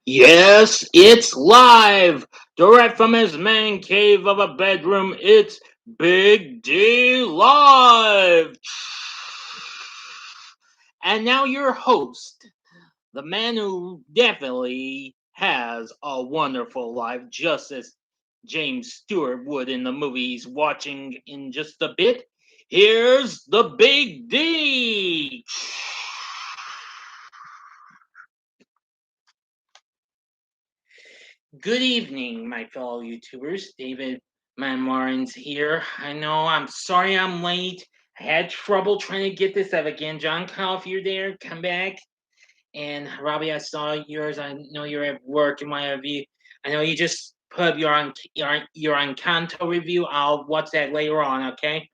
Yes, it's live! Direct from his man cave of a bedroom, it's Big D Live! And now your host, the man who definitely has a wonderful life, just as James Stewart would in the movie he's watching in just a bit. Here's the Big D! Good evening, my fellow YouTubers. David Manmarins here. I know, I'm sorry I'm late. I had trouble trying to get this up again. John Kyle, if you're there, come back. And Robbie, I saw yours. I know you're at work in my review. I know you just put up your Encanto review. I'll watch that later on, okay?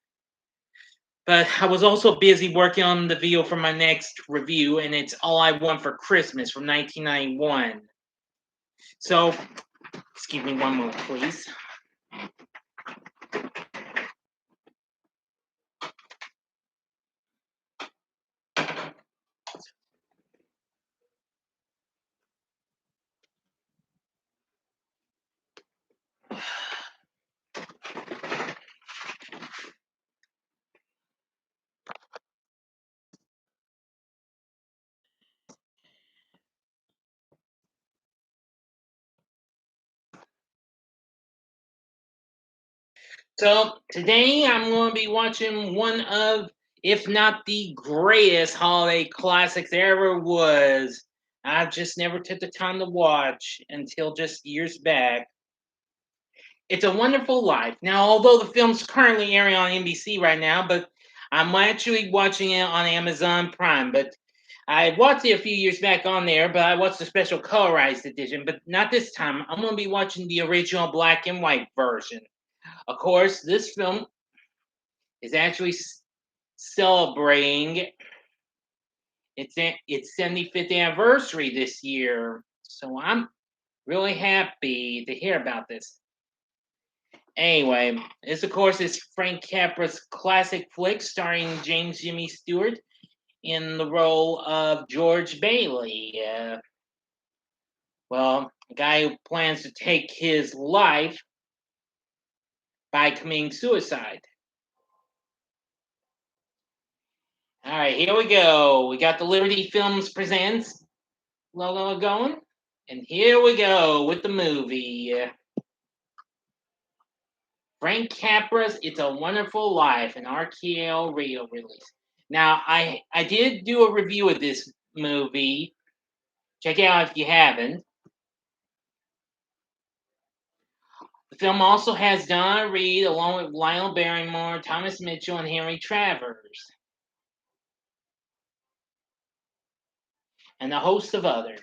But I was also busy working on the video for my next review, and it's All I Want for Christmas from 1991. So, excuse me one moment, please. So today I'm going to be watching one of, if not the greatest holiday classics there ever was. I just never took the time to watch until just years back. It's a Wonderful Life. Now, although the film's currently airing on NBC right now, but I'm actually watching it on Amazon Prime. But I watched it a few years back on there, but I watched the special colorized edition. But not this time. I'm going to be watching the original black and white version. Of course, this film is actually celebrating its 75th anniversary this year. So I'm really happy to hear about this. Anyway, this of course is Frank Capra's classic flick starring James Jimmy Stewart in the role of George Bailey. Well, a guy who plans to take his life by committing suicide. All right, here we go. We got the Liberty Films Presents logo going. And here we go with the movie. Frank Capra's It's a Wonderful Life, an RKO radio release. Now, I did do a review of this movie. Check it out if you haven't. The film also has Donna Reed along with Lionel Barrymore, Thomas Mitchell, and Henry Travers, and a host of others.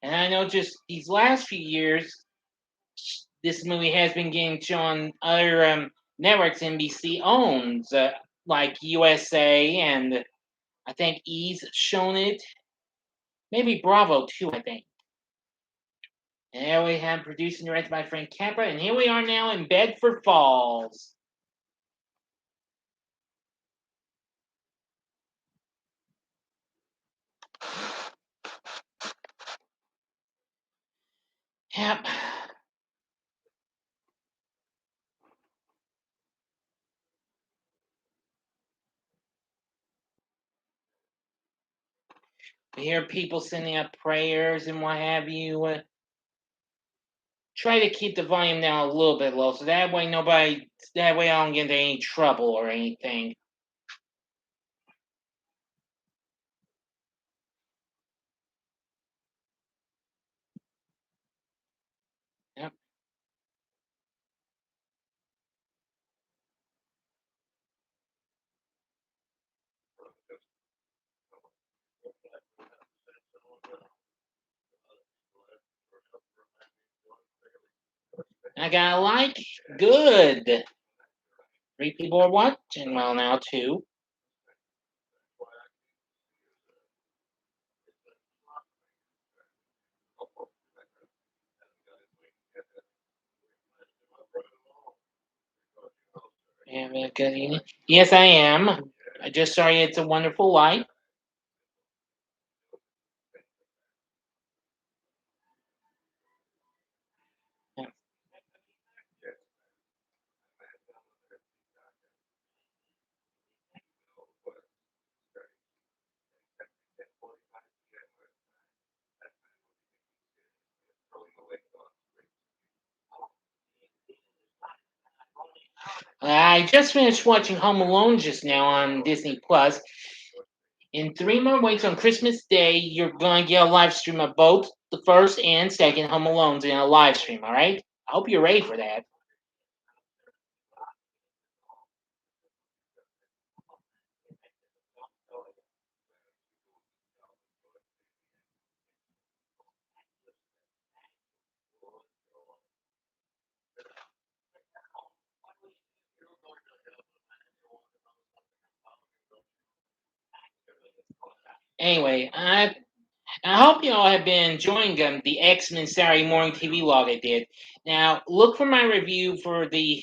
And I know just these last few years, this movie has been getting shown other networks NBC owns, like USA, and I think E's shown it. Maybe Bravo too, I think. And here we have produced and directed by Frank Capra, and here we are now in Bedford Falls. Yep. We hear people sending up prayers and what have you. Try to keep the volume down a little bit low, so that way that way I don't get into any trouble or anything. Yep. I got a like. Good. 3 people are watching. Well, now 2. Have a good evening. Yes, I am. I just saw you. It's a Wonderful Life. I just finished watching Home Alone just now on Disney Plus. In 3 more weeks on Christmas Day, you're gonna get a live stream of both the first and second Home Alones in a live stream. All right. I hope you're ready for that. Anyway, I hope you all have been enjoying the X-Men Saturday morning TV log I did. Now, look for my review for the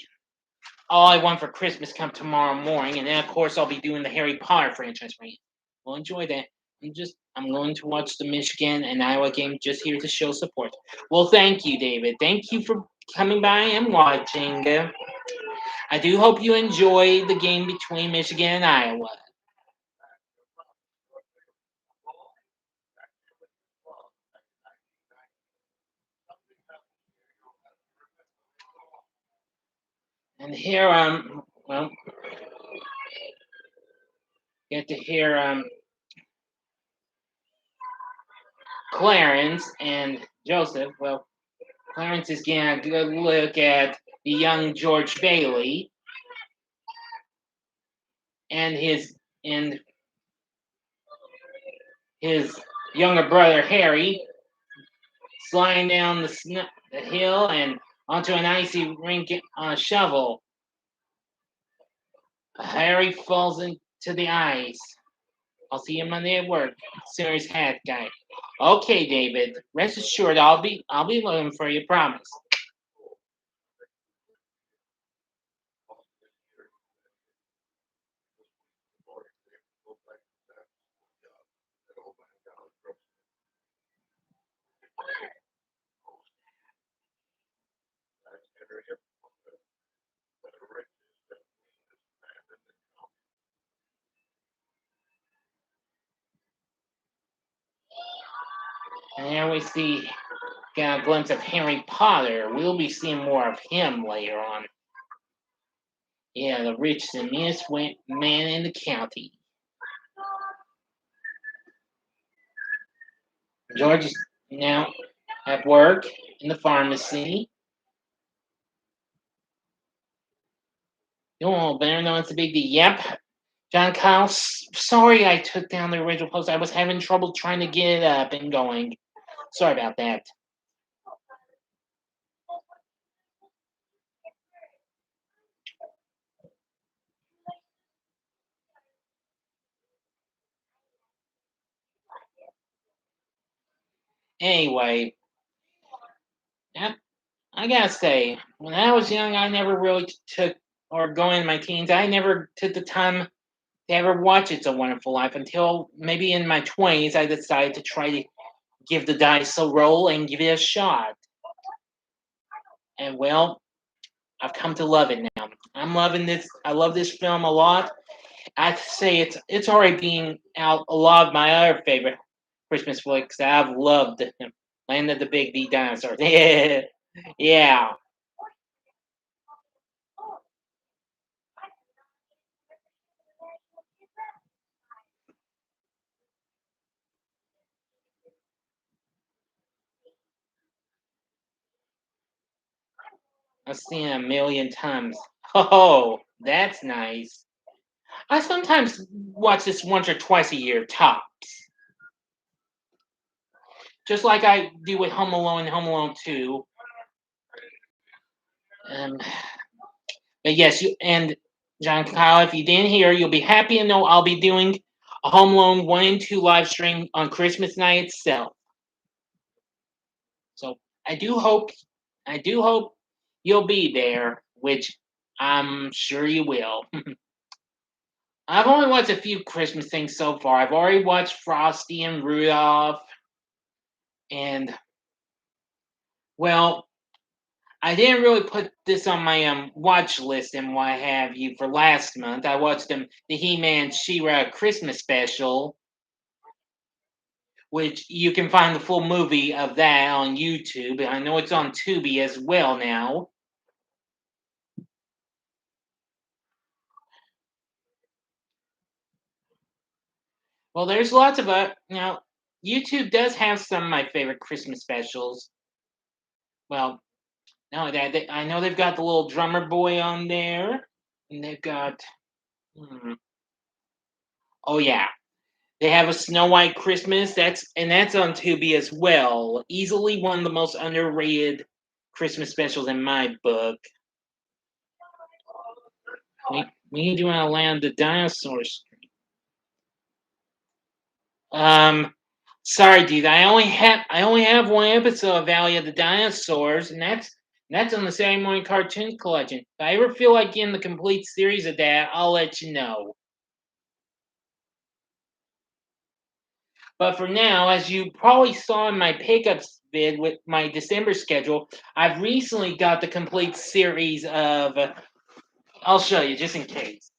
All I Want for Christmas come tomorrow morning, and then of course I'll be doing the Harry Potter franchise for you. Well, enjoy that. I'm going to watch the Michigan and Iowa game just here to show support. Well, thank you, David. Thank you for coming by and watching. I do hope you enjoy the game between Michigan and Iowa. And here, well, get to hear Clarence and Joseph. Well, Clarence is getting a good look at the young George Bailey and and his younger brother Harry sliding down the hill and onto an icy rink on a shovel. Harry falls into the ice. I'll see you Monday at work. Serious hat guy. Okay, David. Rest assured, I'll be looking for you. Promise. And there we see got a glimpse of Harry Potter. We'll be seeing more of him later on. Yeah, the richest and meanest man in the county. George is now at work in the pharmacy. Oh, better know it's a big deal. Yep. John Kyle, sorry I took down the original post. I was having trouble trying to get it up and going. Sorry about that. Anyway, yep, I gotta say, when I was young, I never really took, or going in my teens, I never took the time to ever watch It's a Wonderful Life until maybe in my 20s, I decided to try to give the dice a roll and give it a shot. And well, I've come to love it now. I'm loving this. I love this film a lot. I have to say it's already being out a lot of my other favorite Christmas flicks that I've loved. Land of the Big D Dinosaurs. Yeah, yeah. I've seen it a million times. Oh, that's nice. I sometimes watch this once or twice a year, tops. Just like I do with Home Alone and Home Alone 2. Um, but yes, you and John Kyle, if you didn't hear, you'll be happy to know I'll be doing a Home Alone 1 and 2 live stream on Christmas night itself. So I do hope you'll be there, which I'm sure you will. I've only watched a few Christmas things so far. I've already watched Frosty and Rudolph, and well, I didn't really put this on my watch list and what have you for last month. I watched the He-Man She-Ra Christmas special, which you can find the full movie of that on YouTube. I know it's on Tubi as well now. Well, there's lots of now. YouTube does have some of my favorite Christmas specials. Well, no, I know they've got the little drummer boy on there, and they've got. Hmm, oh yeah, they have a Snow White Christmas. That's on Tubi as well. Easily one of the most underrated Christmas specials in my book. We do want to land the dinosaurs. Um, sorry, dude. I only have one episode of Valley of the Dinosaurs, and that's on the Saturday Morning Cartoon Collection. If I ever feel like getting the complete series of that, I'll let you know. But for now, as you probably saw in my pickups vid with my December schedule, I've recently got the complete series of. I'll show you just in case.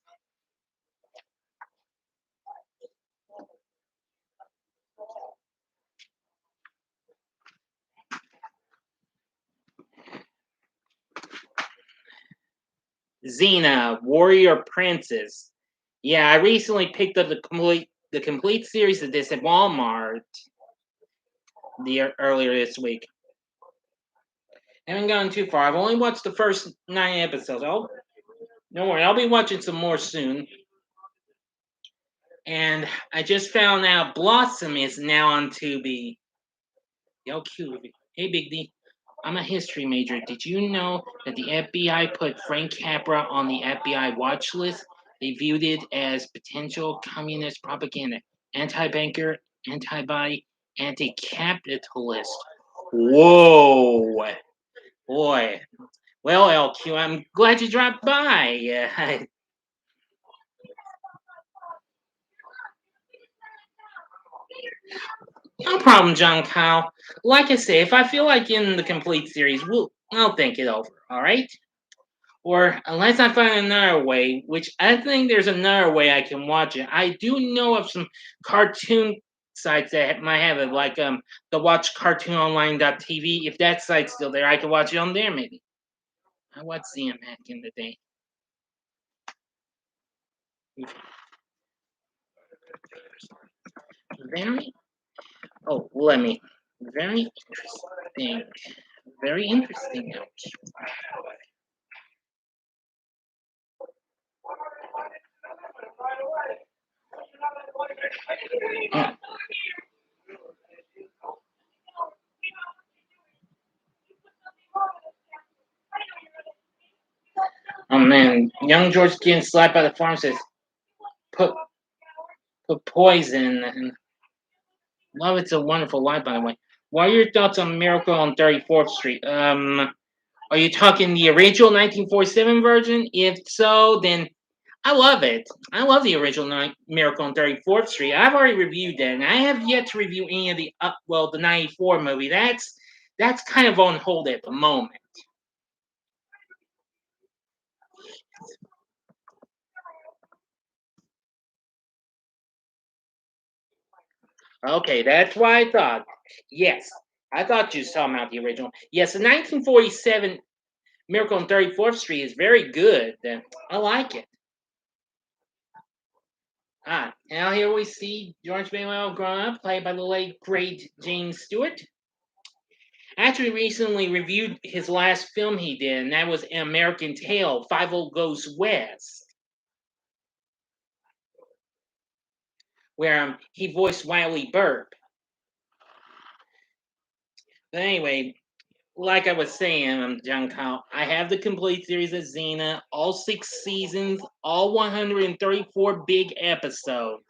Xena, Warrior Princess. Yeah, I recently picked up the complete series of this at Walmart earlier this week. I haven't gone too far. I've only watched the first 9 episodes. Don't worry, I'll be watching some more soon. And I just found out Blossom is now on Tubi. Yo, cute. Hey, Big D. I'm a history major. Did you know that the FBI put Frank Capra on the FBI watch list? They viewed it as potential communist propaganda, anti-banker, anti-body, anti-capitalist. Whoa, boy. Well, LQ, I'm glad you dropped by. No problem, John Kyle. Like I say, if I feel like in the complete series, I'll think it over. All right. Or unless I find another way, which I think there's another way I can watch it. I do know of some cartoon sites that might have it, like the watchcartoononline.tv. If that site's still there, I could watch it on there maybe. I watched them back in the day. Very let me. Very interesting. Very interesting. Mm. Oh man, young George getting slapped by the pharmacist. Put put poison and love. It's a Wonderful Life, by the way. What are your thoughts on Miracle on 34th Street? Are you talking the original 1947 version? If so, then I love it. I love the original Miracle on 34th Street. I've already reviewed that, and I have yet to review any of the 94 movie. That's kind of on hold at the moment. Okay, that's what I thought. Yes, I thought you was talking about the original. Yes, the 1947 Miracle on 34th Street is very good. I like it. Now here we see George Manuel grown up, played by the late great James Stewart. I actually recently reviewed his last film he did, and that was An American Tail, 50 Goes West, where he voiced Wiley Burp. But anyway, like I was saying, John Kyle, I have the complete series of Xena, all 6 seasons, all 134 big episodes.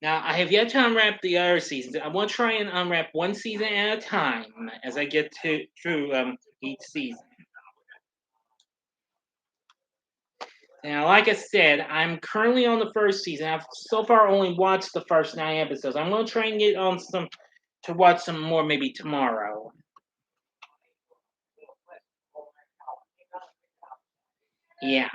Now, I have yet to unwrap the other seasons. I want to try and unwrap one season at a time as I get through each season. Now, like I said, I'm currently on the first season. I've so far only watched the first 9 episodes. I'm gonna try and get on some to watch some more maybe tomorrow. Yeah.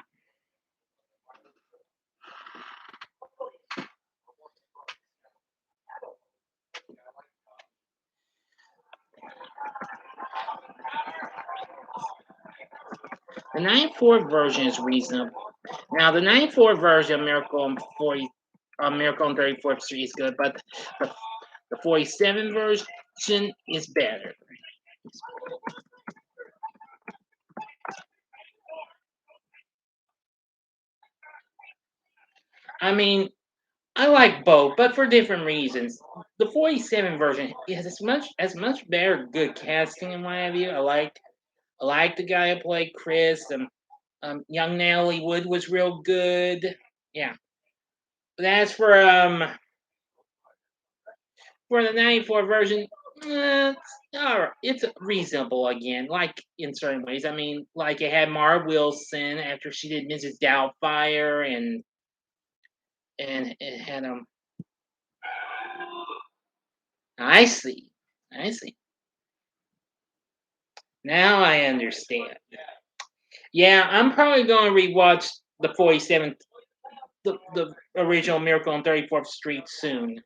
The 94 version is reasonable. Now, the 94 version of Miracle on 34th Street is good, but the, the 47 version is better. I mean, I like both, but for different reasons. The 47 version has as much better good casting and what have you. I like the guy who played Chris, and young Natalie Wood was real good. Yeah. But as for the 94 version, it's reasonable again, like in certain ways. I mean, like it had Mara Wilson after she did Mrs. Doubtfire, and it had I see. I see. Now I understand. Yeah, I'm probably going to rewatch the 47th, the original Miracle on 34th Street soon.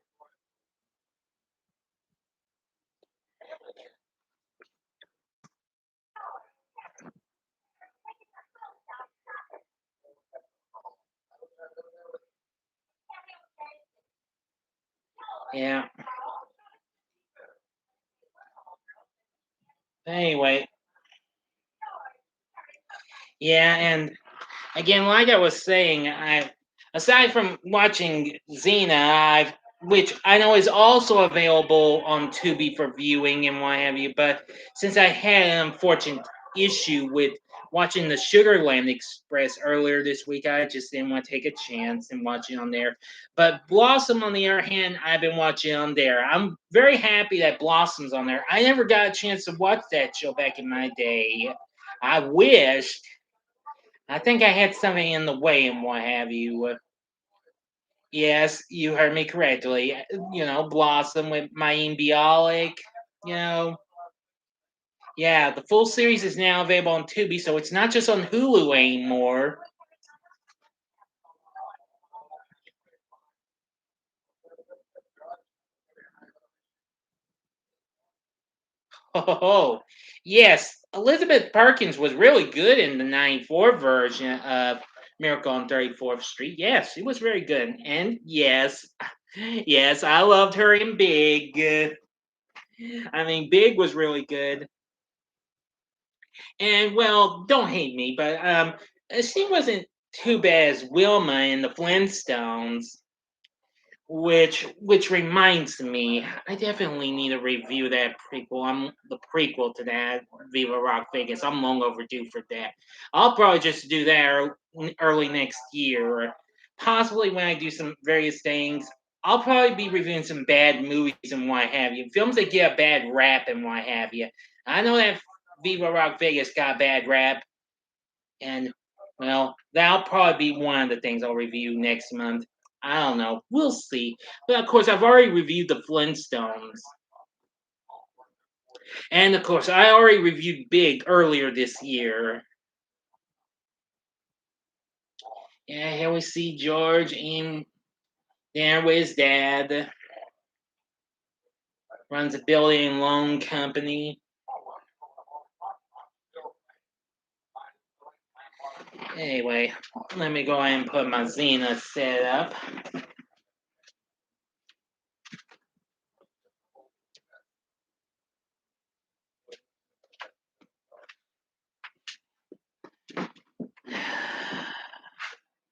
Yeah. Anyway, yeah, and again, like I was saying, I aside from watching Xena, which I know is also available on Tubi for viewing and what have you, but since I had an unfortunate issue with watching the Sugarland Express earlier this week, I just didn't want to take a chance and watch it on there. But Blossom, on the other hand, I've been watching on there. I'm very happy that Blossom's on there. I never got a chance to watch that show back in my day. I wished. I think I had something in the way and what have you. Yes, you heard me correctly. Blossom with Mayim Bialik. You know, yeah, the full series is now available on Tubi, so it's not just on Hulu anymore. Oh, yes, Elizabeth Perkins was really good in the '94 version of Miracle on 34th Street. Yes, she was very good. And yes, yes, I loved her in Big. I mean, Big was really good. And well, don't hate me, but she wasn't too bad as Wilma in the Flintstones. Which reminds me, I definitely need to review that prequel. I'm the prequel to that Viva Rock Vegas. I'm long overdue for that. I'll probably just do that early next year, or possibly when I do some various things. I'll probably be reviewing some bad movies and what have you, films that get a bad rap and what have you. I know that Viva Rock Vegas got a bad rap, and well, that'll probably be one of the things I'll review next month. I don't know. We'll see. But of course, I've already reviewed the Flintstones. And of course, I already reviewed Big earlier this year. Yeah, here we see George in there with his dad. Runs a building and loan company. Anyway, let me go ahead and put my Xena set up.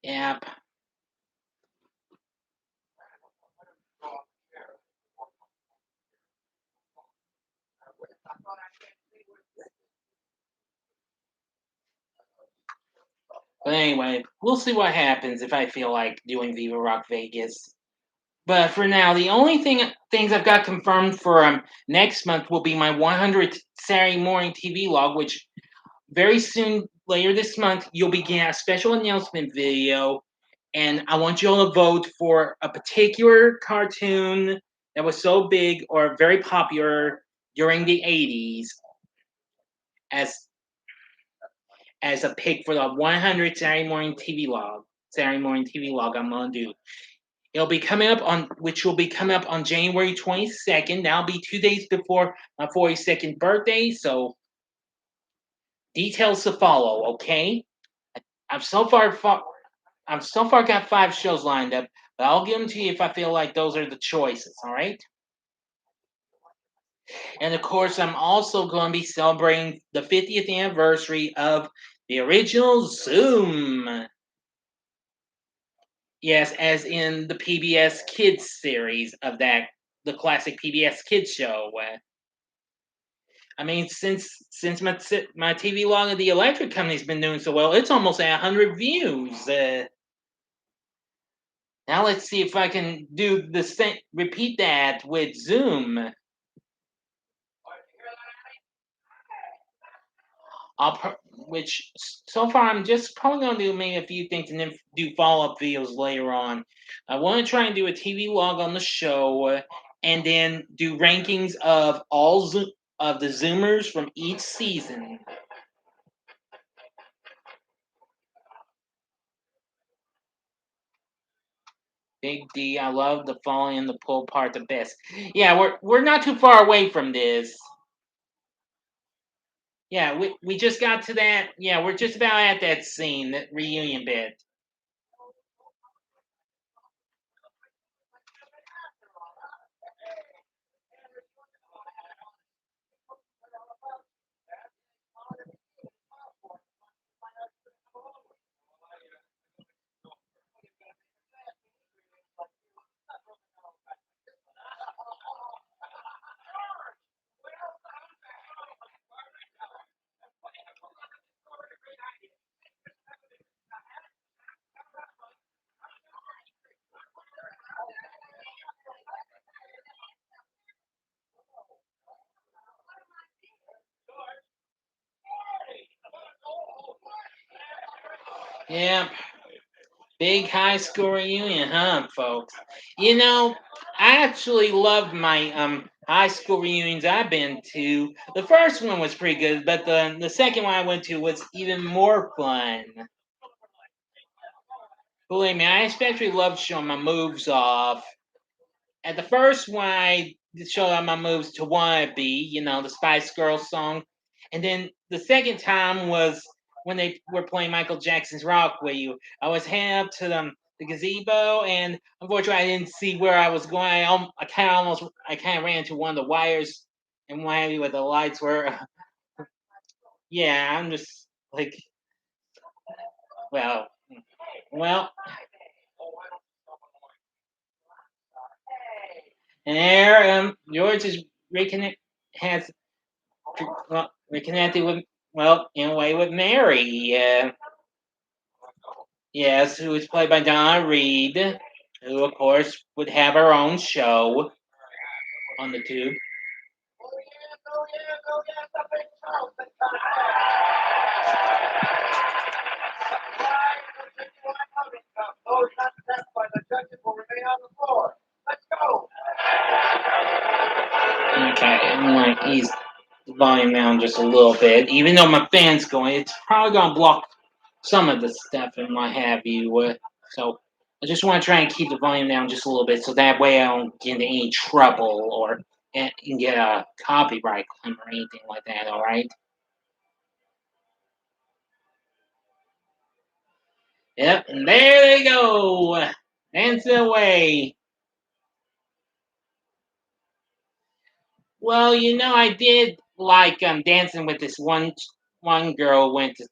Yep. But anyway, we'll see what happens if I feel like doing Viva Rock Vegas. But for now, the only things I've got confirmed for next month will be my 100th Saturday morning TV log, which very soon later this month, you'll be getting a special announcement video, and I want you all to vote for a particular cartoon that was so big or very popular during the 80s as a pick for the 100 Saturday morning TV log. Saturday morning TV log I'm gonna do. It'll be coming up on, which will be coming up on January 22nd. That'll be 2 days before my 42nd birthday. So details to follow. Okay. I've so far I've so far got 5 shows lined up, but I'll give them to you if I feel like those are the choices. All right. And of course, I'm also going to be celebrating the 50th anniversary of the original Zoom. Yes, as in the PBS Kids series of that, the classic PBS Kids show. I mean, since my TV log of the electric company's been doing so well, it's almost at 100 views. Now let's see if I can do the same, repeat that with Zoom. Which so far I'm just probably gonna do maybe a few things and then do follow up videos later on. I want to try and do a TV log on the show, and then do rankings of of the Zoomers from each season. Big D, I love the falling and the pull part the best. Yeah, we're not too far away from this. Yeah, we just got to that. Yeah, we're just about at that scene, that reunion bit. Yeah, big high school reunion, huh, folks? You know, I actually love my high school reunions I've been to. The first one was pretty good, but the second one I went to was even more fun. Believe me, I especially loved showing my moves off. At the first one, I showed off my moves to "Wanna Be," the Spice Girls song, and then the second time was when they were playing Michael Jackson's "Rock with You." I was heading up to the gazebo, and unfortunately, I didn't see where I was going. I kind of ran into one of the wires and what have you, where the lights were. Yeah, I'm just like, well, well, and there, George is reconnect has reconnected with, well, in a way, with Mary. Yes, who was played by Donna Reed, who of course would have her own show on the tube. Okay, I'm like, ease the volume down just a little bit. Even though my fan's going, it's probably gonna block some of the stuff and what have you. So I just want to try and keep the volume down just a little bit, so that way I don't get into any trouble or and get a copyright claim or anything like that. All right. Yep, and there they go, dancing away. Well, I did like dancing with this one girl who went to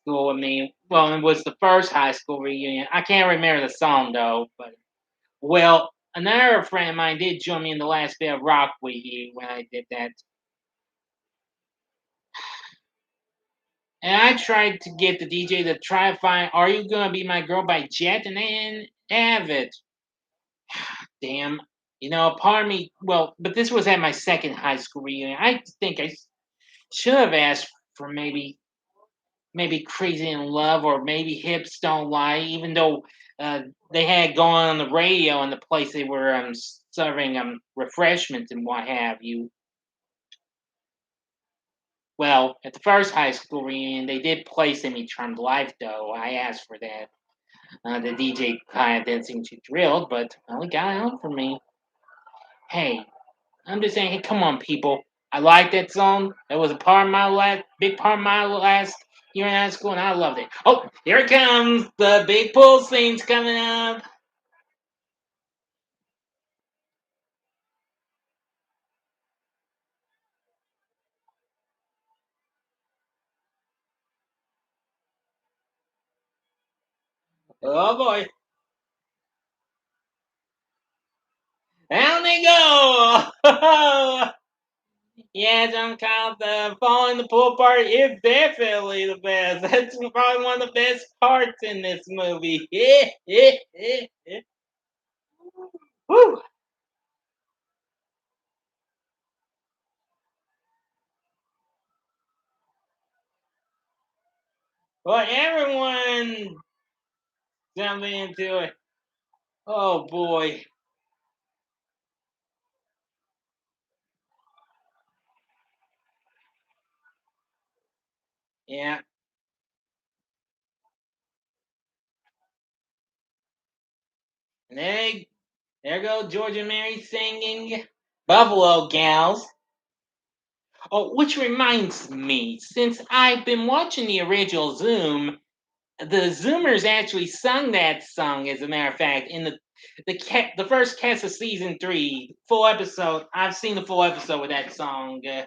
school with me. Well, it was the first high school reunion. I can't remember the song though, but well, another friend of mine did join me in the last bit of Rock with You when I did that. And I tried to get the DJ to try to find "Are You Gonna Be My Girl" by Jet, and they didn't have it. Damn. Part of me, well, but this was at my second high school reunion. I think I should have asked for maybe maybe Crazy in Love or maybe Hips Don't Lie, even though uh, they had gone on the radio in the place they were serving refreshments and what have you. Well, at the first high school reunion, they did play Semi Charmed Life, though. I asked for that. The DJ kind of didn't seem too thrilled, but well, he got out for me. Hey, I'm just saying, hey, come on, people. I like that song. That was a part of my last, big part of my last year in high school, and I loved it. Oh, here it comes. The big pool scene's coming up. Oh boy, down they go. Yeah, John Kyle, the fall in the pool part is definitely the best. That's probably one of the best parts in this movie. Woo. Well, everyone jumping into it. Oh boy. Yeah. And there go Georgia Mary singing Buffalo Gals. Oh, which reminds me, since I've been watching the original Zoom, the Zoomers actually sung that song. As a matter of fact, in the first cast of season 3, full episode. I've seen the full episode with that song. And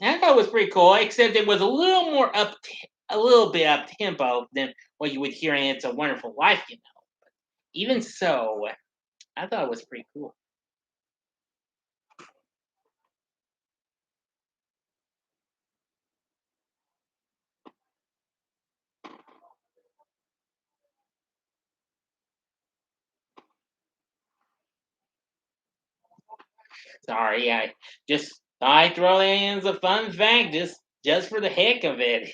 I thought it was pretty cool, except it was a little more a little bit up tempo than what you would hear in "It's a Wonderful Life." Even so, I thought it was pretty cool. Sorry, I throw that in as a fun fact, just for the heck of it.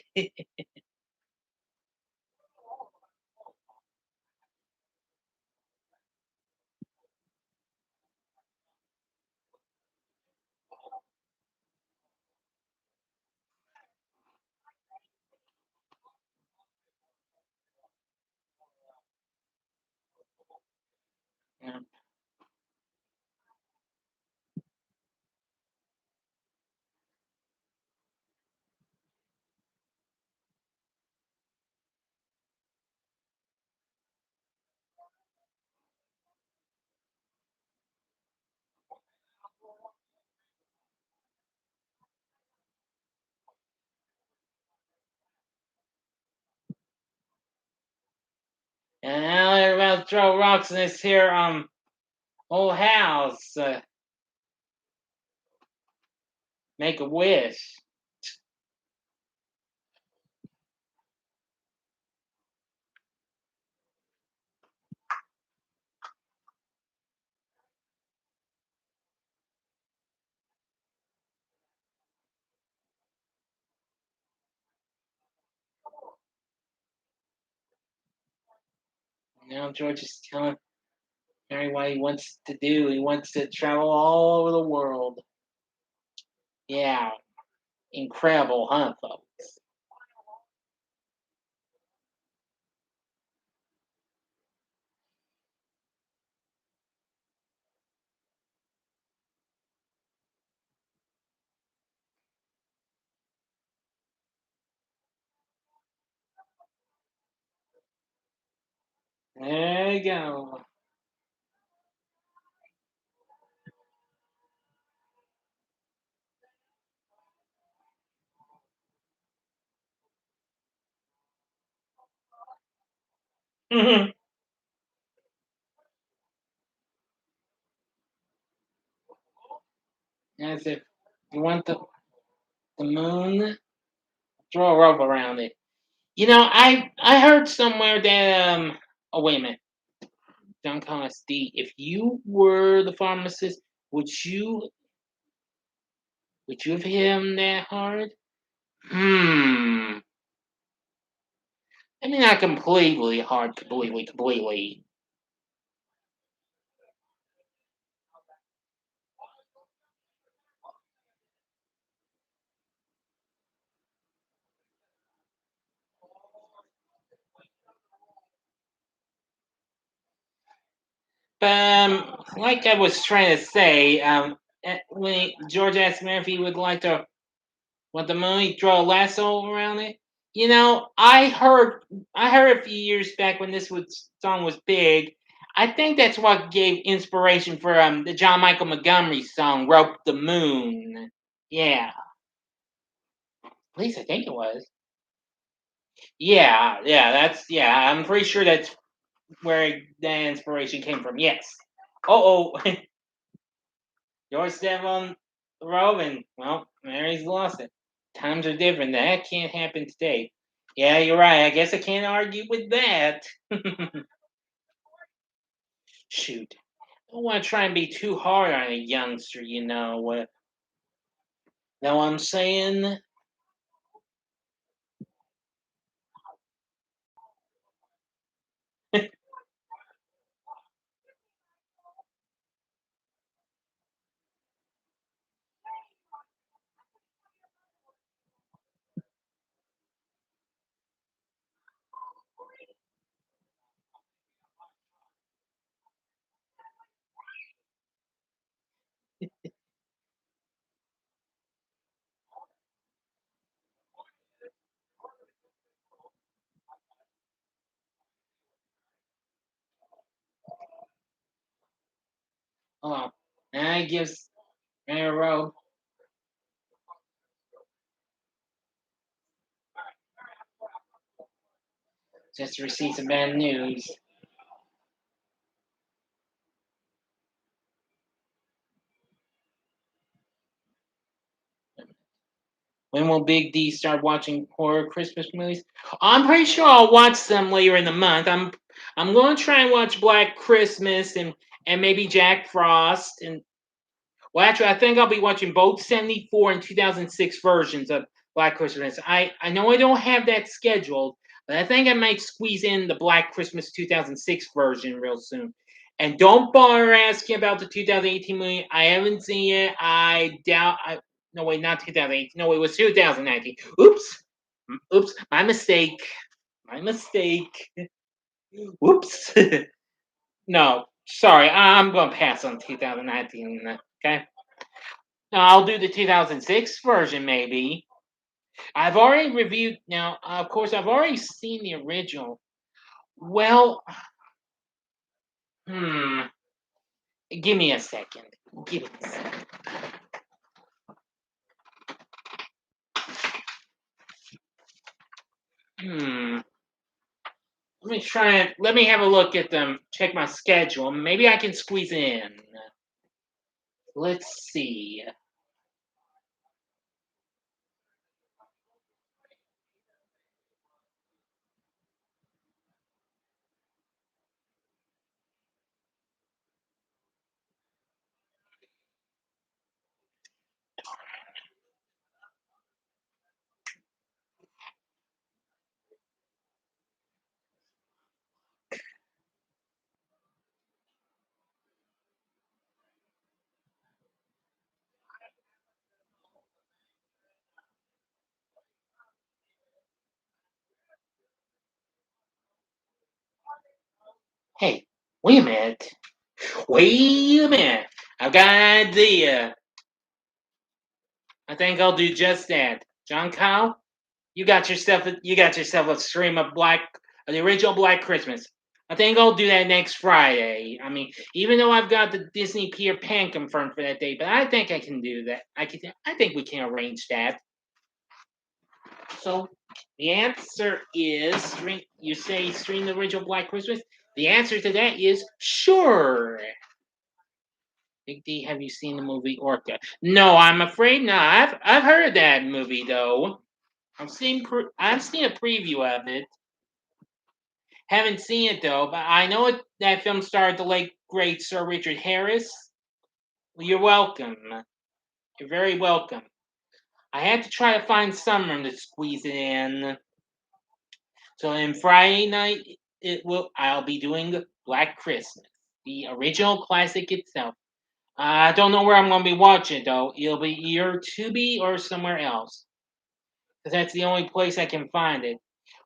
And now they're about to throw rocks in this here old house. Make a wish. Now George is telling Harry what he wants to do. He wants to travel all over the world. Yeah, incredible, huh, folks? There you go. As if you want the moon, throw a rope around it. I heard somewhere that oh wait a minute, John Connors D. If you were the pharmacist, would you would you have hit him that hard? Hmm. I mean, not completely hard, completely. Like I was trying to say, when George S. Murphy would like to, want the movie, throw a lasso around it. I heard a few years back when song was big. I think that's what gave inspiration for the John Michael Montgomery song "Rope the Moon." Yeah, at least I think it was. Yeah, yeah. I'm pretty sure that's where the inspiration came from. Yes. Oh, George stepped on the rope, and well, Mary's lost it. Times are different. That can't happen today. Yeah, you're right. I guess I can't argue with that. Shoot. I don't want to try and be too hard on a youngster, you know. Know what I'm saying? Oh, and it gives Mary a rope just to receive some bad news. When will Big D start watching horror Christmas movies? I'm pretty sure I'll watch them later in the month. I'm going to try and watch Black Christmas and maybe Jack Frost. And well, actually, I think I'll be watching both 74 and 2006 versions of Black Christmas. I know I don't have that scheduled, but I think I might squeeze in the Black Christmas 2006 version real soon. And don't bother asking about the 2018 movie. I haven't seen it. I doubt. No, wait, not 2018. No, it was 2019. Oops. Oops. My mistake. My mistake. Whoops. No, sorry. I'm going to pass on 2019. Okay. No, I'll do the 2006 version, maybe. I've already reviewed. Now, of course, I've already seen the original. Well, hmm. Give me a second. Give me a second. Hmm. Let me have a look at them. Check my schedule. Maybe I can squeeze in. Let's see. Hey, wait a minute. Wait a minute. I've got an idea. I think I'll do just that. John Kyle, you got yourself a stream of the original Black Christmas. I think I'll do that next Friday. I mean, even though I've got the Disney Peter Pan confirmed for that day, but I think I can do that. I think we can arrange that. So the answer is you say stream the original Black Christmas. The answer to that is sure. Big D, have you seen the movie Orca? No, I'm afraid not. I've heard of that movie though. I've seen a preview of it. Haven't seen it though, but I know that film starred the late great Sir Richard Harris. Well, you're welcome. You're very welcome. I had to try to find some room to squeeze it in. So on Friday night, I'll be doing Black Christmas, the original classic itself. I don't know where I'm going to be watching it though. It'll be either Tubi or somewhere else, because that's the only place I can find it.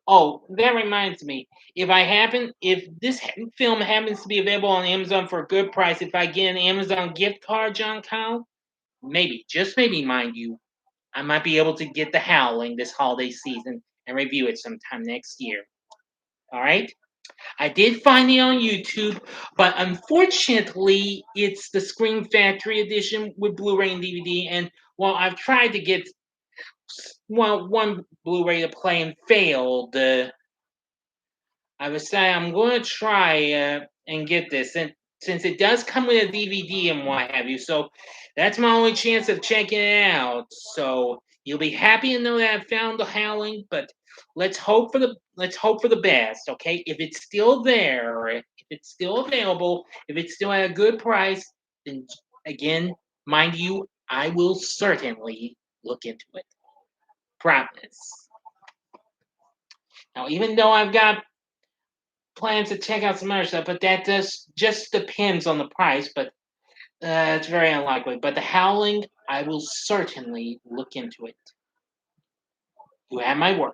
Oh, that reminds me. If this film happens to be available on Amazon for a good price, if I get an Amazon gift card, John Kyle, maybe, just maybe, mind you, I might be able to get The Howling this holiday season and review it sometime next year. All right. I did find it on YouTube, but unfortunately, it's the Scream Factory edition with Blu-ray and DVD. And while I've tried to get one Blu-ray to play and failed, I would say I'm going to try and get this, and since it does come with a DVD and what have you, so that's my only chance of checking it out. So you'll be happy to know that I found The Howling, but let's hope for the best. Okay, if it's still there, if it's still available, if it's still at a good price, then again, mind you, I will certainly look into it. Promise. Now, even though I've got plans to check out some other stuff, but that does just depends on the price. But it's very unlikely. But The Howling, I will certainly look into it. You have my word.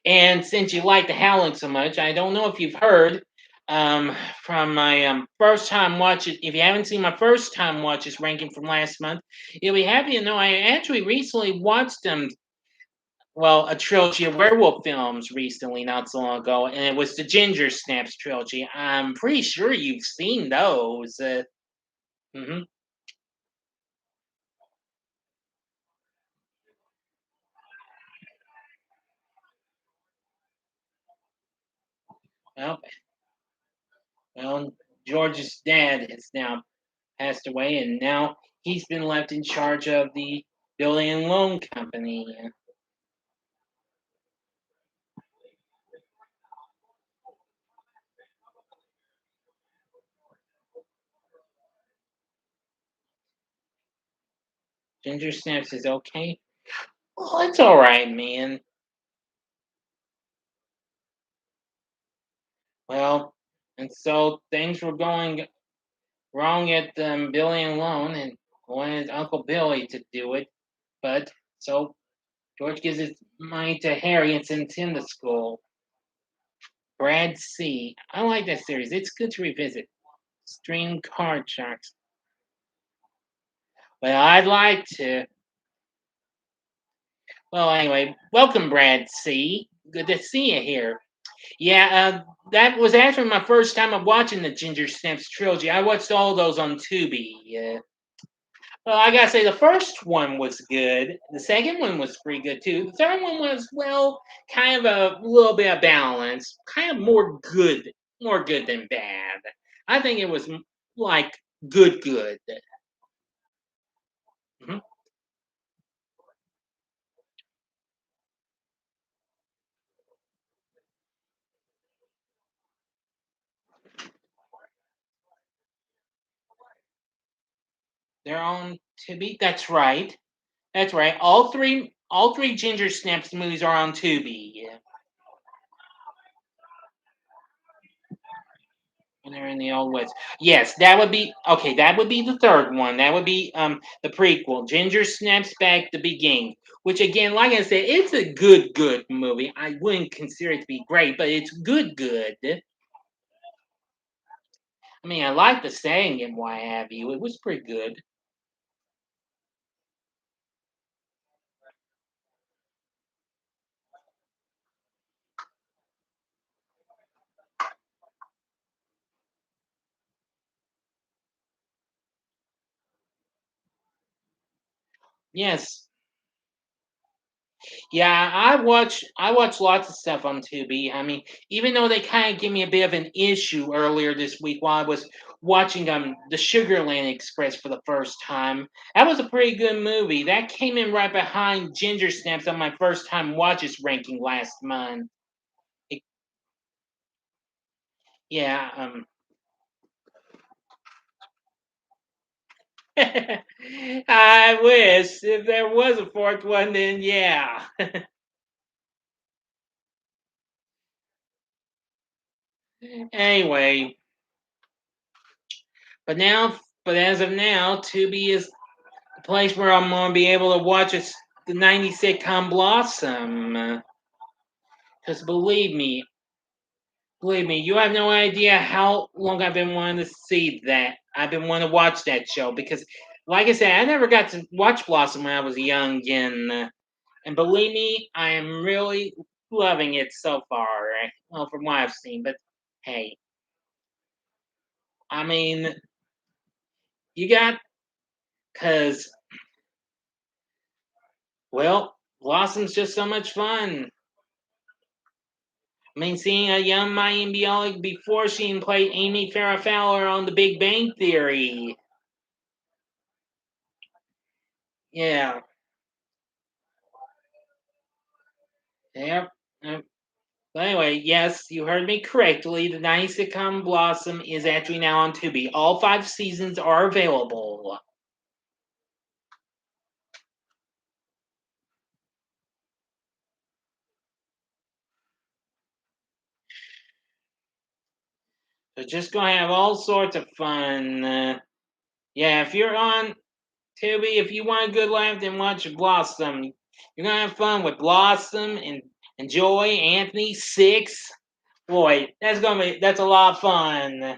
And since you like The Howling so much, I don't know if you've heard from my first time watch it. If you haven't seen my first time watches ranking from last month, you'll be happy to know I actually recently watched a trilogy of werewolf films recently, not so long ago, and it was the Ginger Snaps trilogy. I'm pretty sure you've seen those. Mhm. Well, well, George's dad has now passed away, and now he's been left in charge of the building and loan company. Ginger Snaps is okay. Oh, it's all right, man. Well, and so things were going wrong at the building and loan, and wanted Uncle Billy to do it, but so George gives his money to Harry and sends him to school. Brad C. I like that series. It's good to revisit. Stream Card Sharks. Well, I'd like to. Well, anyway, welcome, Brad C. Good to see you here. Yeah, that was actually my first time of watching the Ginger Snaps trilogy. I watched all those on Tubi. Well, I gotta say the first one was good. The second one was pretty good too. The third one was kind of a little bit of balance, kind of more good than bad. I think it was like good. Mhm. They're on Tubi. That's right. That's right. All three Ginger Snaps movies are on Tubi. Yeah. When they're in the old woods. Yes, that would be okay. That would be the third one. That would be the prequel. Ginger Snaps Back the Beginning. Which again, like I said, it's a good movie. I wouldn't consider it to be great, but it's good. I mean, I like the saying and what have you. It was pretty good. Yes. Yeah, I watch lots of stuff on Tubi. I mean, even though they kind of gave me a bit of an issue earlier this week while I was watching the Sugarland Express for the first time. That was a pretty good movie. That came in right behind Ginger Snaps on my first time watches ranking last month. It, yeah, I wish if there was a fourth one, then yeah. Anyway, but now, but as of now, Tubi is the place where I'm gonna be able to watch the '90s sitcom Blossom. Because believe me, you have no idea how long I've been wanting to see that. I've been wanting to watch that show because, like I said, I never got to watch Blossom when I was young, and believe me, I am really loving it so far. Well, from what I've seen, but hey, I mean, you got because well, Blossom's just so much fun. I mean, seeing a young Mayim Bialik before she played Amy Farrah Fowler on The Big Bang Theory. Yeah. Yep. Yep. But anyway, yes, you heard me correctly. The 90s sitcom Blossom is actually now on Tubi. All 5 seasons are available. So just gonna have all sorts of fun. Yeah, if you're on Tubi, if you want a good laugh, then watch Blossom. You're gonna have fun with Blossom and Joy, Anthony, Six. Boy, that's a lot of fun.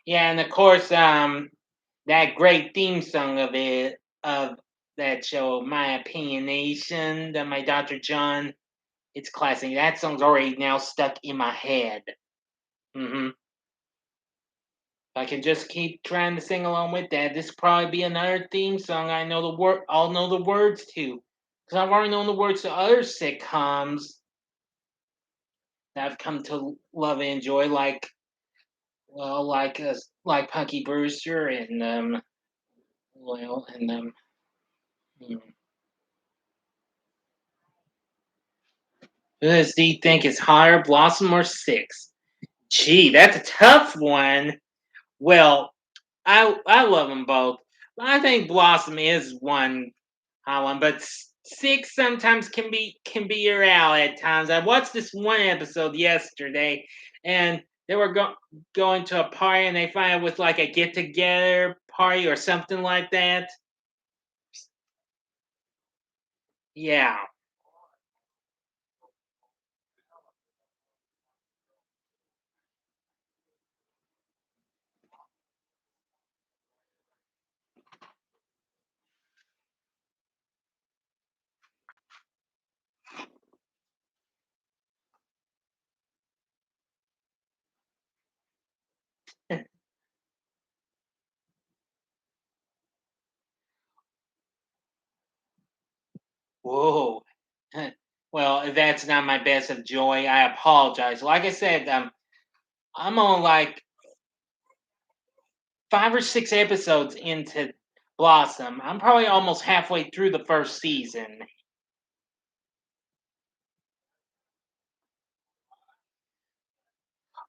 Yeah, and of course, that great theme song of that show, My Opinion Nation, that my Dr. John, it's classic. That song's already now stuck in my head. Mm-hmm. If I can just keep trying to sing along with that, this will probably be another theme song I'll know the words to. Because I've already known the words to other sitcoms that I've come to love and enjoy, like Punky Brewster and well and hmm. Who does he think is hotter, Blossom or Six? Gee, that's a tough one. Well, I love them both. I think Blossom is one hot one, but Six sometimes can be your out at times. I watched this one episode yesterday, and they were going to a party, and they find it was like a get together party or something like that. Yeah. Whoa. Well, if that's not my best of joy, I apologize. Like I said, I'm on like 5 or 6 episodes into Blossom. I'm probably almost halfway through the first season.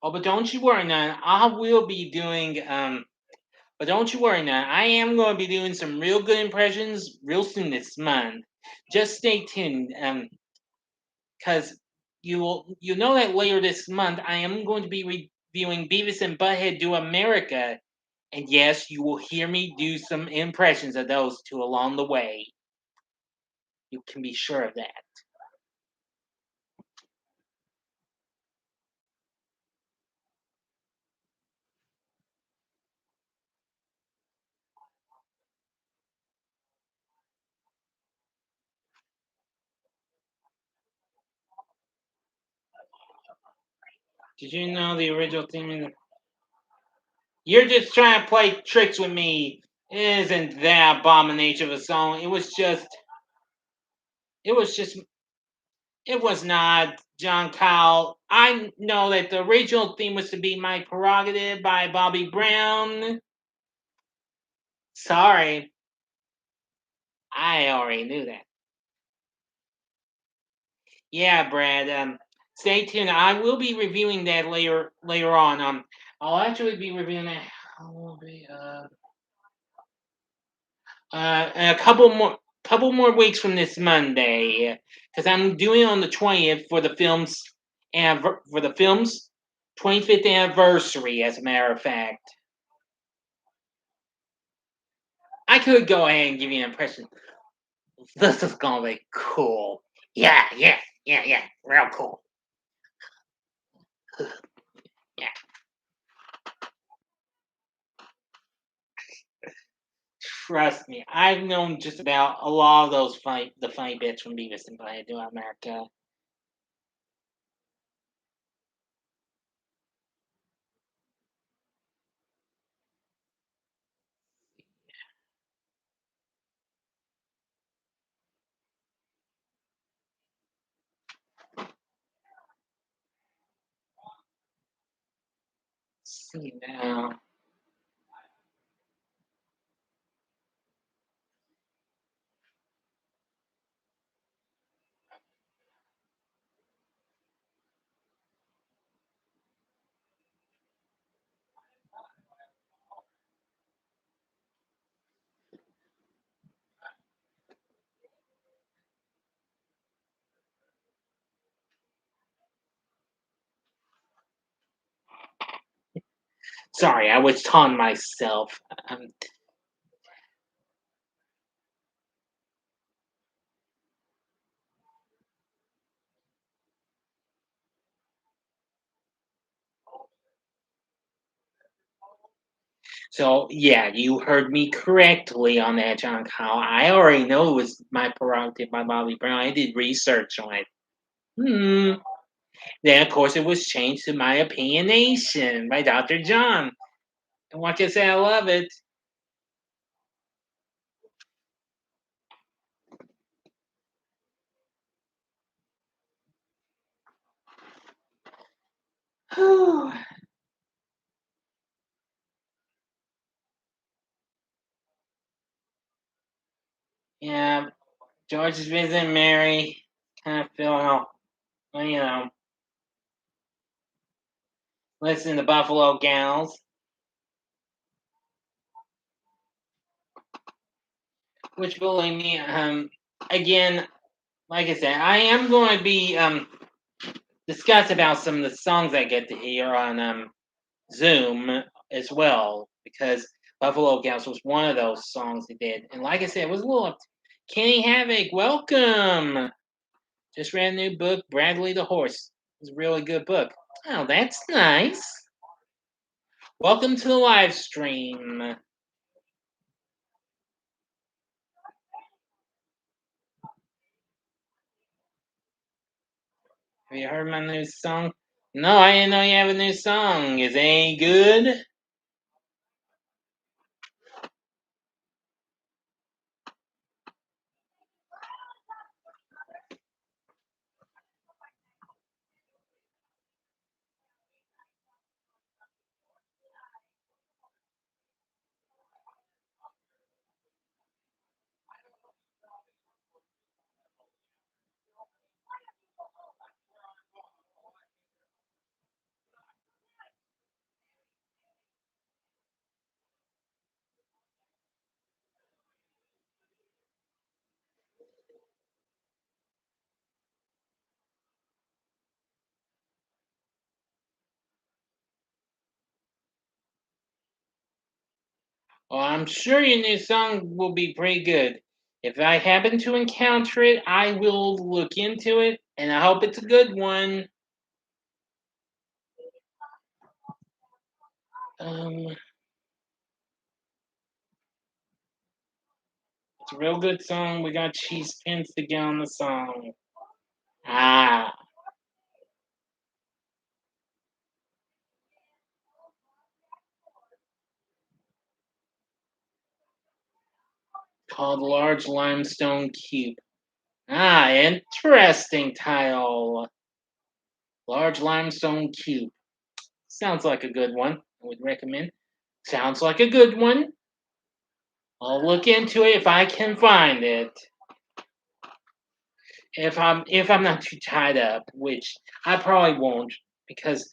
Oh, but don't you worry, now. I will be doing. But don't you worry, now. I am going to be doing some real good impressions real soon this month. Just stay tuned. Because you know that later this month I am going to be reviewing Beavis and Butthead Do America, and yes, you will hear me do some impressions of those two along the way. You can be sure of that. Did you know the original theme? You're just trying to play tricks with me. It isn't that abomination of a song. It was just It was not John Kyle. I know that the original theme was to be My Prerogative by Bobby Brown. Sorry, I already knew that. Yeah, Brad. Stay tuned. I will be reviewing that later on. I'll actually be reviewing that. Will be, a couple more weeks from this Monday, because I'm doing it on the 20th for the film's 25th anniversary. As a matter of fact, I could go ahead and give you an impression. This is gonna be cool. Yeah, yeah, yeah, yeah. Real cool. Yeah. Trust me, I've known just about a lot of the funny bits from Beavis and Butthead to America. See now. Sorry, I was taunting myself. So yeah, you heard me correctly on that, John Kyle. I already know it was My Prerogative by Bobby Brown. I did research on it. Hmm. Then of course it was changed to My Opinionation by Dr. John. And what can I say? I love it. Yeah, George is visiting Mary. Kind of feel how, well, listen to Buffalo Gals. Which believe me, again, like I said, I am going to be discuss about some of the songs I get to hear on Zoom as well, because Buffalo Gals was one of those songs they did. And like I said, it was a little Kenny Havoc, welcome. Just read a new book, Bradley the Horse. It's a really good book. Oh, that's nice. Welcome to the live stream. Have you heard my new song? No, I didn't know you have a new song. Is it any good? Well, I'm sure your new song will be pretty good. If I happen to encounter it, I will look into it, and I hope it's a good one. It's a real good song. We got Cheese Pins to get on the song. Ah, called Large Limestone Cube. Ah, interesting title. Large limestone cube. Sounds like a good one. I would recommend. Sounds like a good one. I'll look into it if I can find it. If I'm not too tied up, which I probably won't, because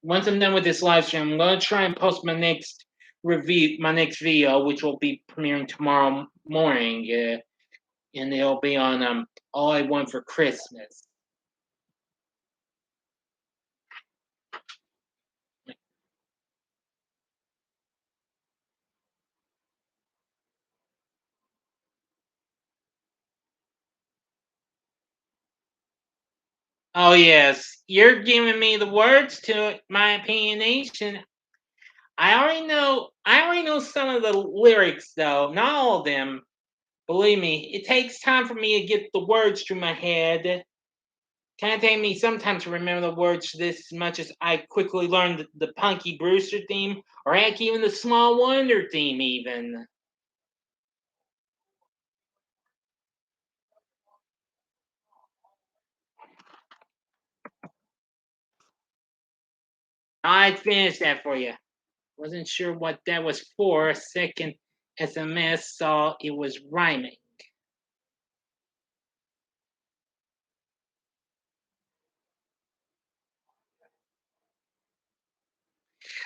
once I'm done with this live stream, I'm gonna try and post my next video, which will be premiering tomorrow morning, and it'll be on All I Want for Christmas. Oh yes, you're giving me the words to my opinionation. I already know some of the lyrics though, not all of them. Believe me, it takes time for me to get the words through my head. Can take me some time to remember the words this much as I quickly learned the Punky Brewster theme, or heck, even the Small Wonder theme, even. I finished that for you. Wasn't sure what that was for. A second SMS saw it was rhyming.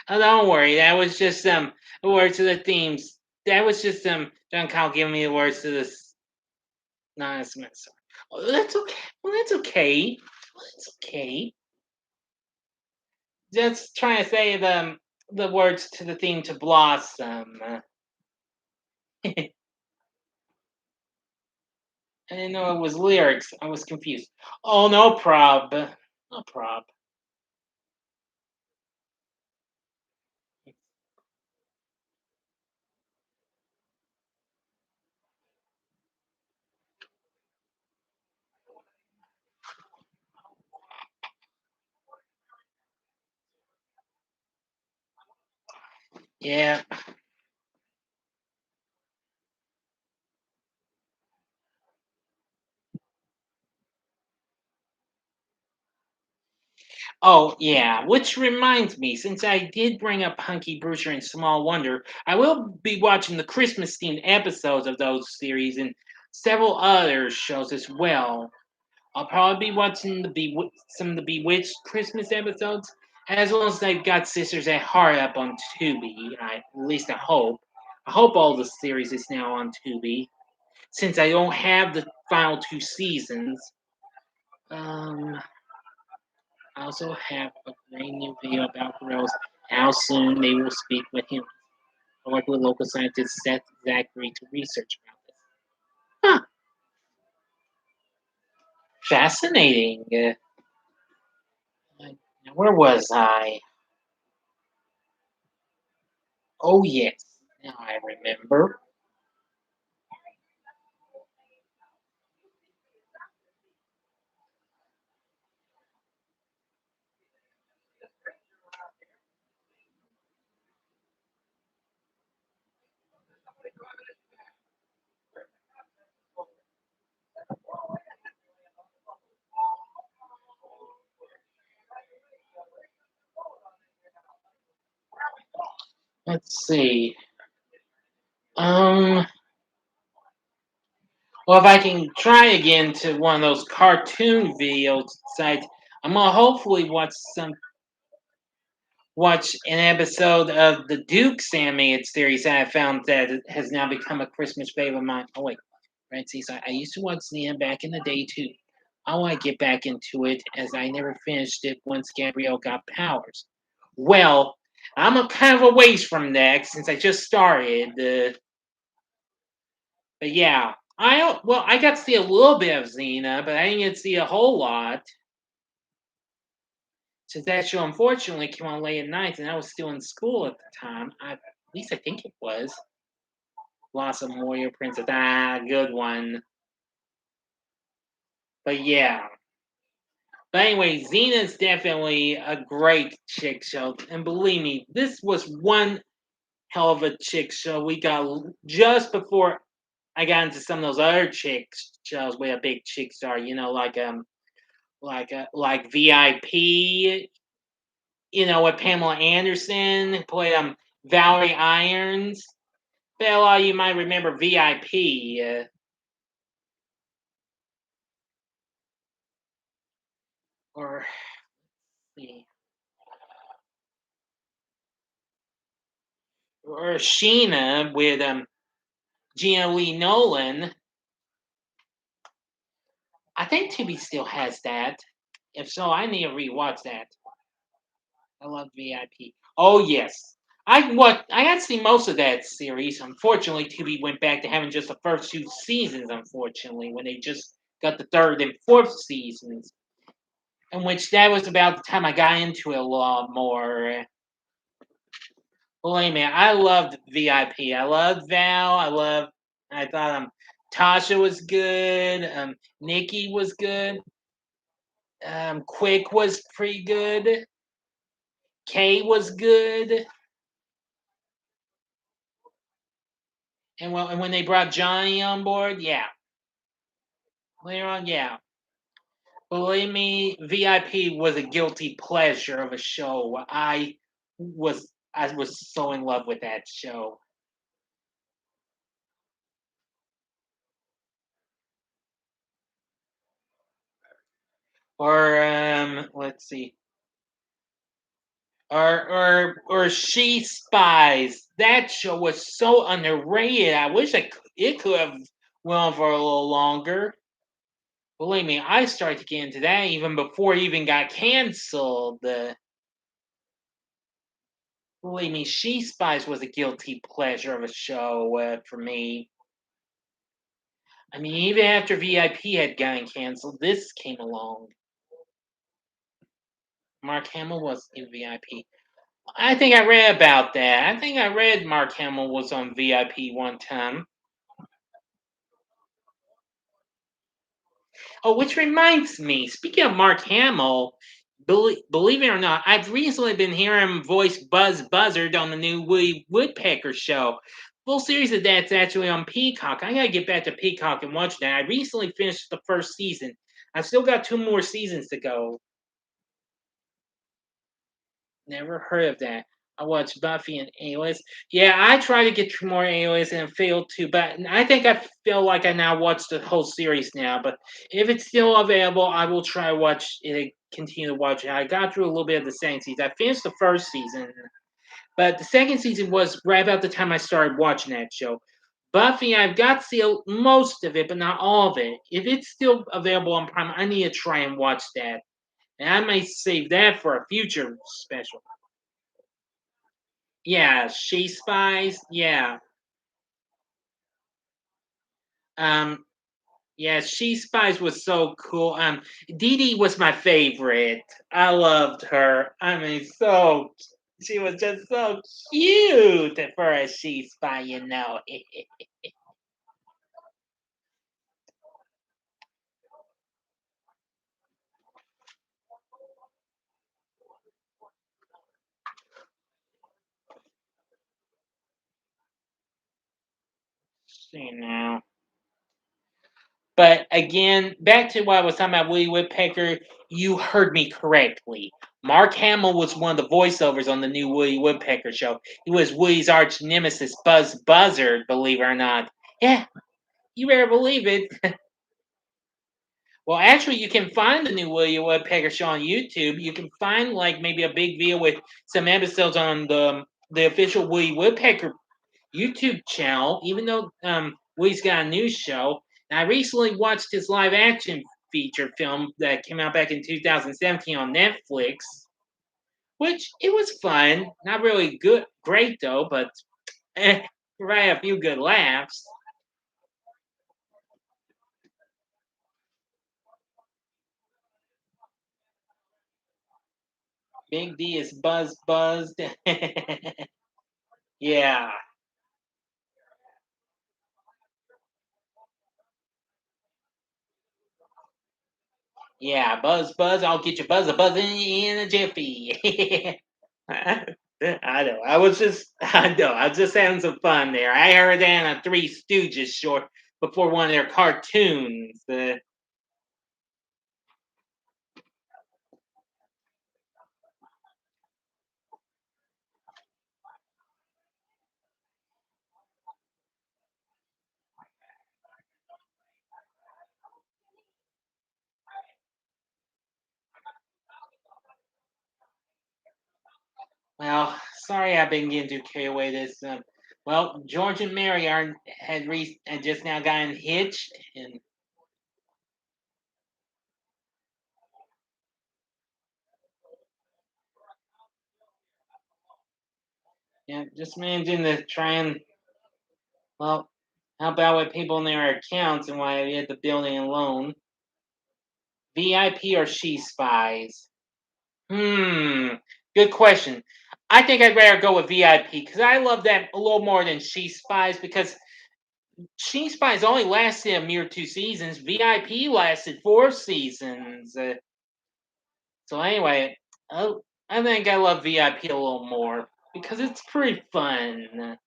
Oh, don't worry. That was just the words to the themes. That was just John Kyle giving me the words to this non-SMS song. Oh, that's okay. Well, that's okay. Well, that's okay. Just trying to say the words to the theme to Blossom. I didn't know it was lyrics. I was confused. Oh, no prob. No prob. Yeah. Oh, yeah. Which reminds me, since I did bring up Hunky Brewster and Small Wonder, I will be watching the Christmas themed episodes of those series and several other shows as well. I'll probably be watching some of the Bewitched Christmas episodes, as well as they've got Sisters at Heart up on Tubi. At least I hope. I hope all the series is now on Tubi, since I don't have the final two seasons. Um, I also have a great new video about Rose. How soon they will speak with him. I work with local scientist Seth Zachary to research about this. Huh, fascinating. Where was I? Oh, yes. Now I remember. Let's see. Um, well, if I can try again to one of those cartoon video sites, I'm gonna hopefully watch an episode of the Dukes animated series that I found that has now become a Christmas favorite of mine. Oh wait, right? See, so I used to watch Xena back in the day too. I want to get back into it as I never finished it once Gabrielle got powers. Well, I'm a kind of a ways from that since I just started. But yeah, I got to see a little bit of Xena, but I didn't get to see a whole lot. Since that show unfortunately came on late at night, and I was still in school at the time. At least I think it was Blossom Warrior Princess. Ah, good one. But yeah. But anyway, Xena's definitely a great chick show, and believe me, this was one hell of a chick show we got just before I got into some of those other chicks shows where a big chick star, like VIP, with Pamela Anderson, played Valerie Irons. Bet a lot of you might remember VIP. Or see, or Sheena with Gina Lee Nolan. I think Tubi still has that. If so, I need to rewatch that. I love VIP. Oh yes, I got to see most of that series. Unfortunately, Tubi went back to having just the first two seasons. Unfortunately, when they just got the third and fourth seasons, in which that was about the time I got into it a lot more. Believe me, I loved VIP. I loved Val. I thought Tasha was good. Nikki was good. Quick was pretty good. Kay was good. And when they brought Johnny on board, yeah. Later on, yeah. Believe me, VIP was a guilty pleasure of a show. I was so in love with that show. Or let's see. Or She Spies. That show was so underrated. I wish it could have went on for a little longer. Believe me, I started to get into that even before it even got canceled. Believe me, She Spies was a guilty pleasure of a show for me. I mean, even after VIP had gotten canceled, this came along. Mark Hamill was in VIP. I think I read about that. I think I read Mark Hamill was on VIP one time. Oh, which reminds me, speaking of Mark Hamill, believe it or not, I've recently been hearing him voice Buzz Buzzard on the new Woody Woodpecker show. Full series of that's actually on Peacock. I gotta get back to Peacock and watch that. I recently finished the first season. I've still got two more seasons to go. Never heard of that. I watched Buffy and Alias. Yeah, I tried to get through more Alias and failed to, but I think I feel like I now watched the whole series now. But if it's still available, I will try to watch it. Continue to watch it. I got through a little bit of the second season. I finished the first season, but the second season was right about the time I started watching that show. Buffy, I've got to see most of it, but not all of it. If it's still available on Prime, I need to try and watch that. And I may save that for a future special. Yeah, She Spies. Yeah. Um, yeah, She Spies was so cool. Dee Dee was my favorite. I loved her. I mean, she was just so cute for a She Spy. See now. But again, back to what I was talking about, Woody Woodpecker. You heard me correctly. Mark Hamill was one of the voiceovers on the new Woody Woodpecker show. He was Woody's arch nemesis, Buzz Buzzard. Believe it or not. Yeah, you better believe it. Well, actually, you can find the new Woody Woodpecker show on YouTube. You can find like maybe a big video with some episodes on the official Woody Woodpecker YouTube channel. Even though Woody's got a new show, and I recently watched his live action feature film that came out back in 2017 on Netflix, which it was fun. Not really great though, but right, a few good laughs. Big D is buzzed. Yeah. Yeah, buzz, I'll get your buzz a buzzing in a jiffy. I know. I was just, I know. I was just having some fun there. I heard that in a Three Stooges before one of their cartoons. Well, sorry I've been getting too carried away. Well, George and Mary had just now gotten hitched, and yeah, just managing to try and well help out with people in their accounts and why they had the building alone. VIP or She Spies? Hmm, good question. I think I'd rather go with VIP because I love that a little more than She Spies because She Spies only lasted a mere 2 seasons. VIP lasted 4 seasons. So anyway, I, I think I love VIP a little more because it's pretty fun.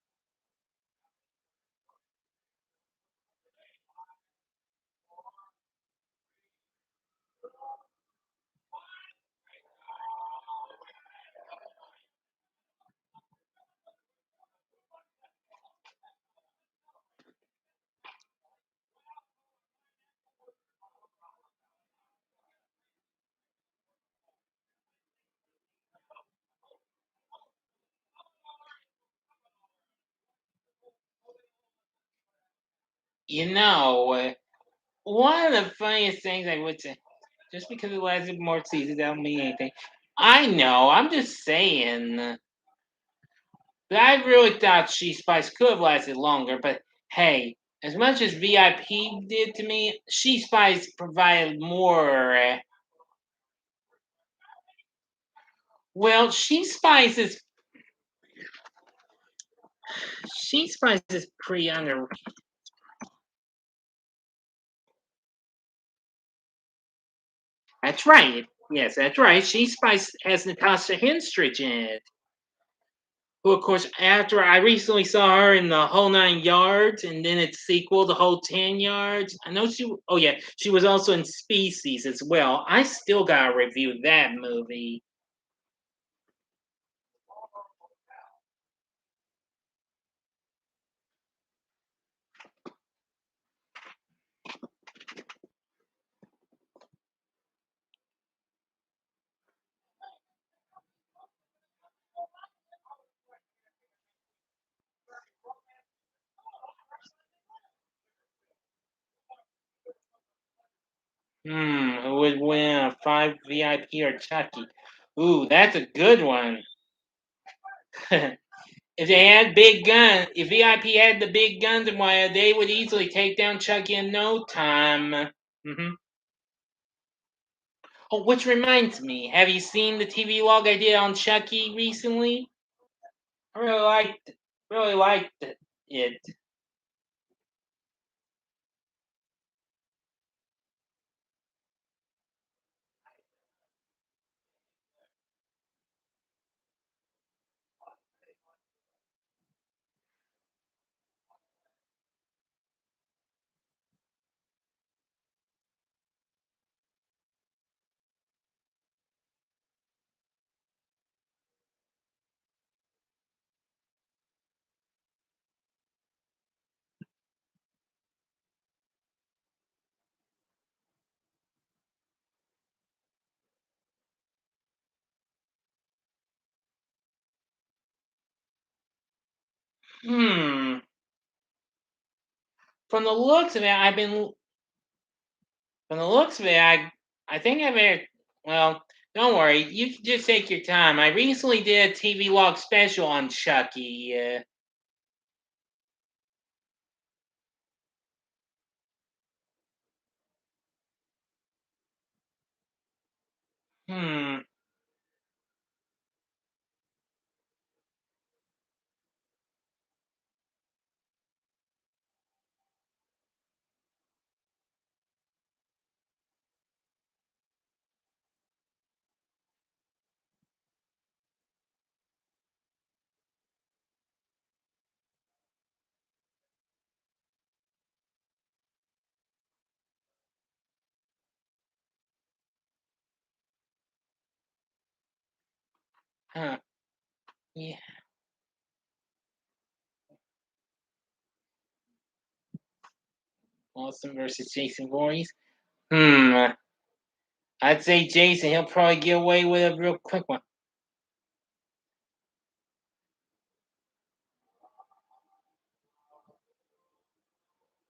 You know, one of the funniest things I would say, just because it lasted more seasons, that don't mean anything. I know, I'm just saying. But I really thought She Spice could have lasted longer, but hey, as much as VIP did to me, She Spice provided more. Well, She Spice is pretty under. That's right. Yes, that's right. She Spice has Natasha Henstridge in it. Who, of course, after I recently saw her in the Whole 9 Yards, and then its sequel, The Whole 10 Yards. I know she. Oh yeah, she was also in Species as well. I still gotta review that movie. Who would win a five VIP or Chucky? Ooh, that's a good one. If they had big guns, if VIP had the big guns and why they would easily take down Chucky in no time. hmm Oh, which reminds me, have you seen the TV log I did on Chucky recently? I really liked it. Hmm. From the looks of it, from the looks of it, I think I may. Well, don't worry. You can just take your time. I recently did a TV log special on Chucky. Hmm. Huh. Yeah. Austin versus Jason Voorhees. Hmm. I'd say Jason. He'll probably get away with a real quick one.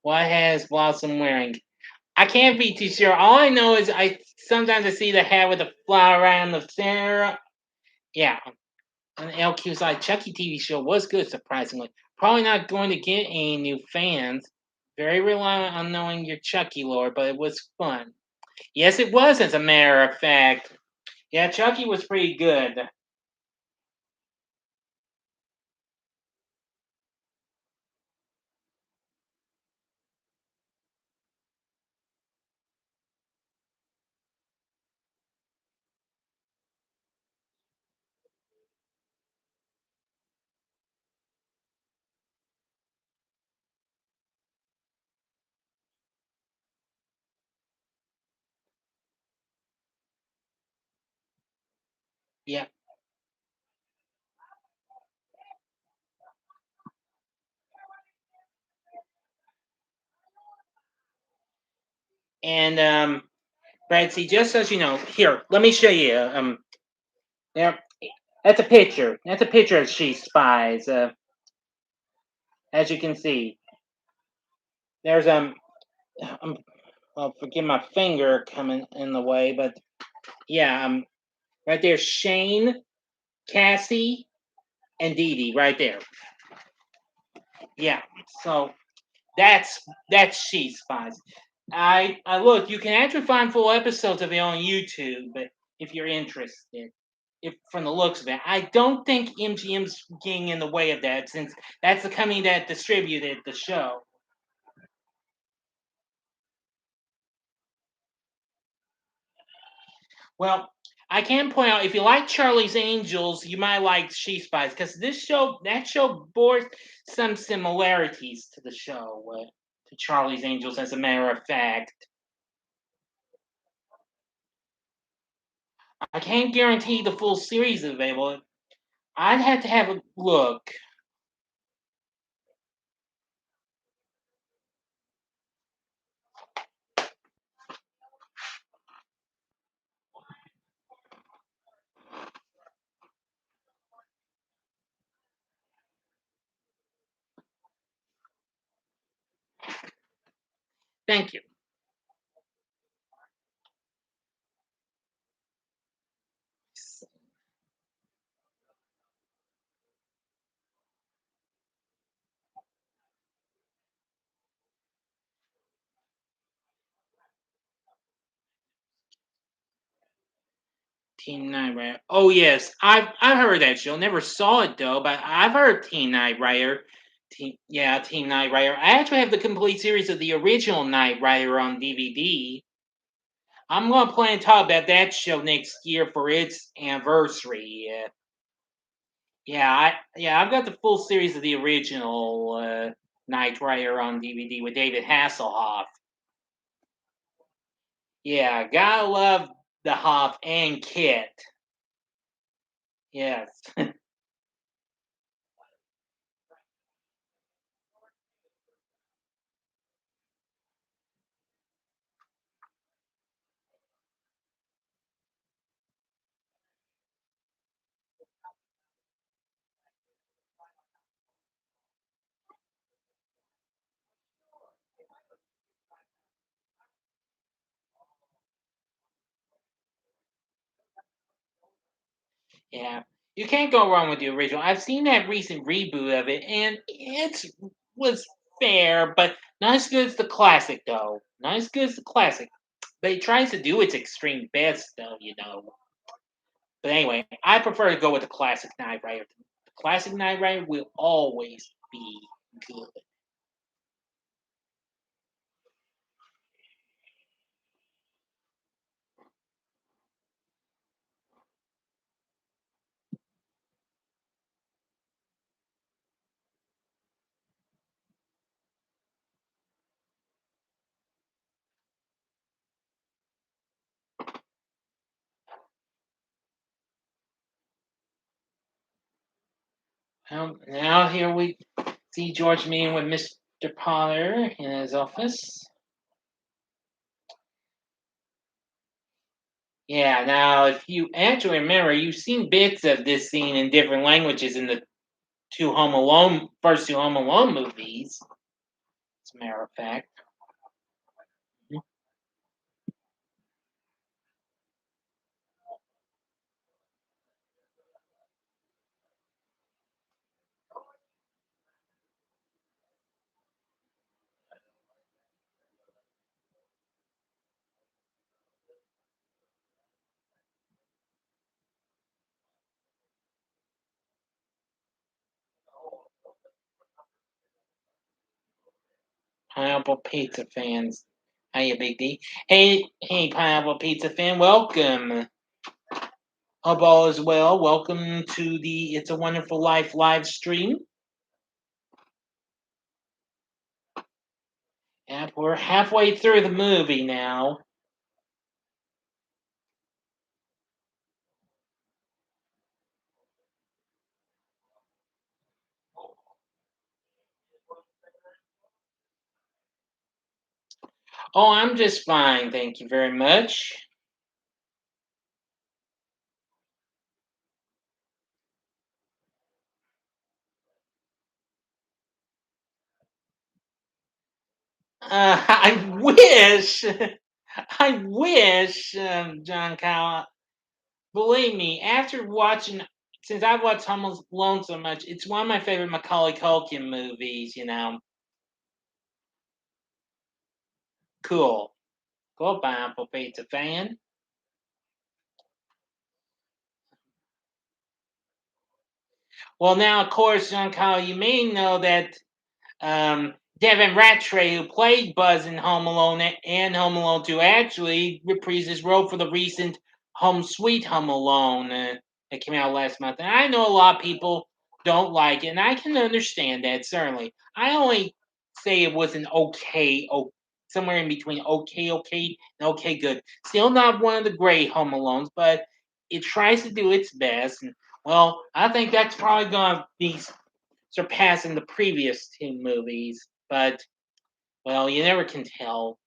What has Blossom wearing? I can't be too sure. All I know is I sometimes I see the hat with the flower around the center. Yeah. And LQ's like Chucky TV show was good, surprisingly. Probably not going to get any new fans. Very reliant on knowing your Chucky lore, but it was fun. Yes, it was, as a matter of fact. Yeah, Chucky was pretty good. Yeah. And Brad, see, just as you know, here, let me show you. There, that's a picture. That's a picture of She Spies. As you can see, there's well, forgive my finger coming in the way, but yeah, right there, Shane, Cassie, and Dee Dee, right there. Yeah, so that's She Spies. I look. You can actually find full episodes of it on YouTube, but if you're interested, if from the looks of it, I don't think MGM's getting in the way of that since that's the company that distributed the show. Well, I can point out if you like Charlie's Angels, you might like She Spies because that show bore some similarities to the show, to Charlie's Angels. As a matter of fact, I can't guarantee the full series is available. I'd have to have a look. Thank you. Team Knight Rider. Oh yes, I've heard that show. Never saw it though, but I've heard Team Knight Rider. Team Knight Rider. I actually have the complete series of the original Knight Rider on DVD. I'm gonna plan to talk about that show next year for its anniversary. I've got the full series of the original Knight Rider on DVD with David Hasselhoff. Yeah, gotta love the Hoff and Kit. Yes. Yeah, you can't go wrong with the original. I've seen that recent reboot of it, and it was fair, but not as good as the classic, though. Not as good as the classic. But it tries to do its extreme best, though. But anyway, I prefer to go with the classic Knight Rider. The classic Knight Rider will always be good. Now here we see George meeting with Mr. Potter in his office. Yeah, now if you actually remember, you've seen bits of this scene in different languages in the first two Home Alone movies, as a matter of fact. Pineapple Pizza fans. Hiya, Big D. Hey, Pineapple Pizza fan, welcome. Hope all is well. Welcome to the It's a Wonderful Life live stream. Yep, we're halfway through the movie now. Oh, I'm just fine, thank you very much. I wish, I wish, John Kyle. Believe me, after watching, since I've watched Home Alone so much, it's one of my favorite Macaulay Culkin movies. Cool, cool, Pineapple Pizza fan. Well, now, of course, John Kyle, you may know that Devin Ratray, who played Buzz in Home Alone and Home Alone 2, actually reprised his role for the recent Home Sweet Home Alone that came out last month. And I know a lot of people don't like it, and I can understand that, certainly. I only say it was an okay, somewhere in between okay, and okay, good. Still not one of the great Home Alones, but it tries to do its best. And, well, I think that's probably going to be surpassing the previous two movies, but well, you never can tell.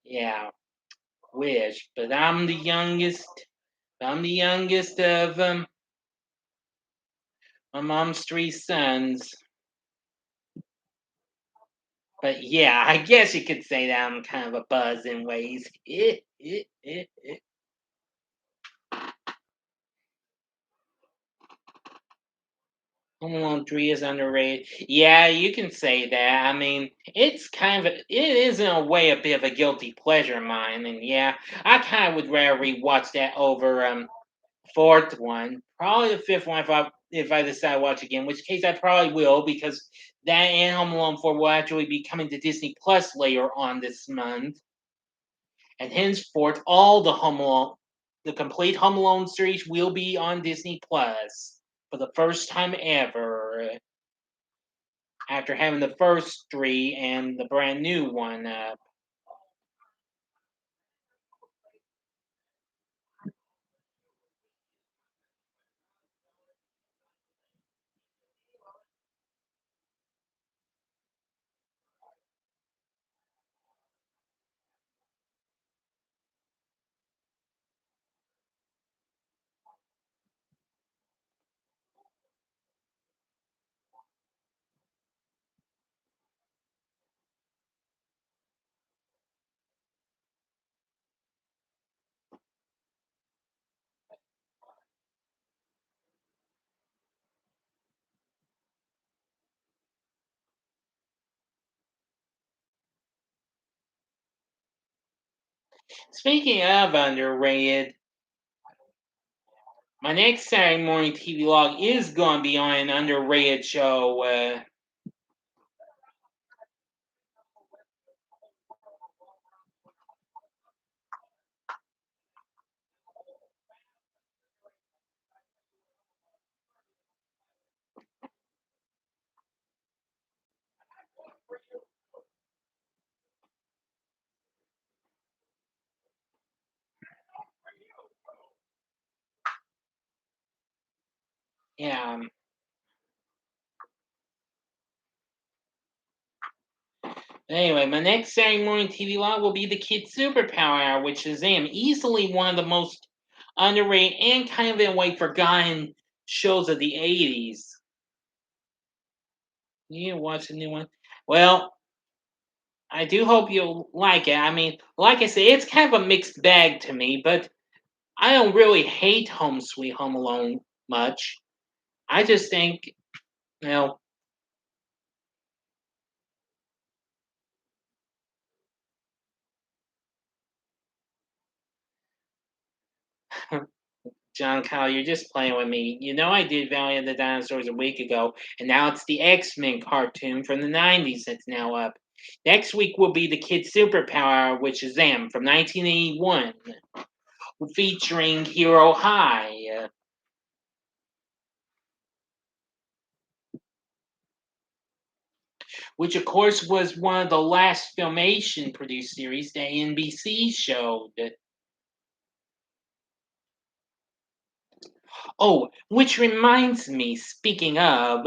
Yeah, wish, but I'm the youngest. I'm the youngest of my mom's three sons. But yeah, I guess you could say that I'm kind of a buzz in ways. Home Alone 3 is underrated. Yeah, you can say that. I mean, it's kind of it is in a way a bit of a guilty pleasure of mine, and yeah, I kind of would rather rewatch that over fourth one, probably the fifth one if I decide to watch again, which case I probably will because that and Home Alone 4 will actually be coming to Disney Plus later on this month, and henceforth all the complete Home Alone series will be on Disney Plus for the first time ever after having the first three and the brand new one. Speaking of underrated, my next Saturday morning TV log is going to be on an underrated show. Yeah. Anyway, my next Saturday morning TV log will be the Kid Superpower Hour, which is easily one of the most underrated and kind of in a way forgotten shows of the '80s. You need to watch the new one. Well, I do hope you'll like it. I mean, like I said, it's kind of a mixed bag to me, but I don't really hate Home Sweet Home Alone much. I just think, you know, John Kyle, you're just playing with me. You know, I did Valley of the Dinosaurs a week ago, and now it's the X-Men cartoon from the '90s that's now up. Next week will be the Kid Superpower, which is them from 1981, featuring Hero High, which of course was one of the last Filmation produced series that NBC showed. Oh, which reminds me, speaking of,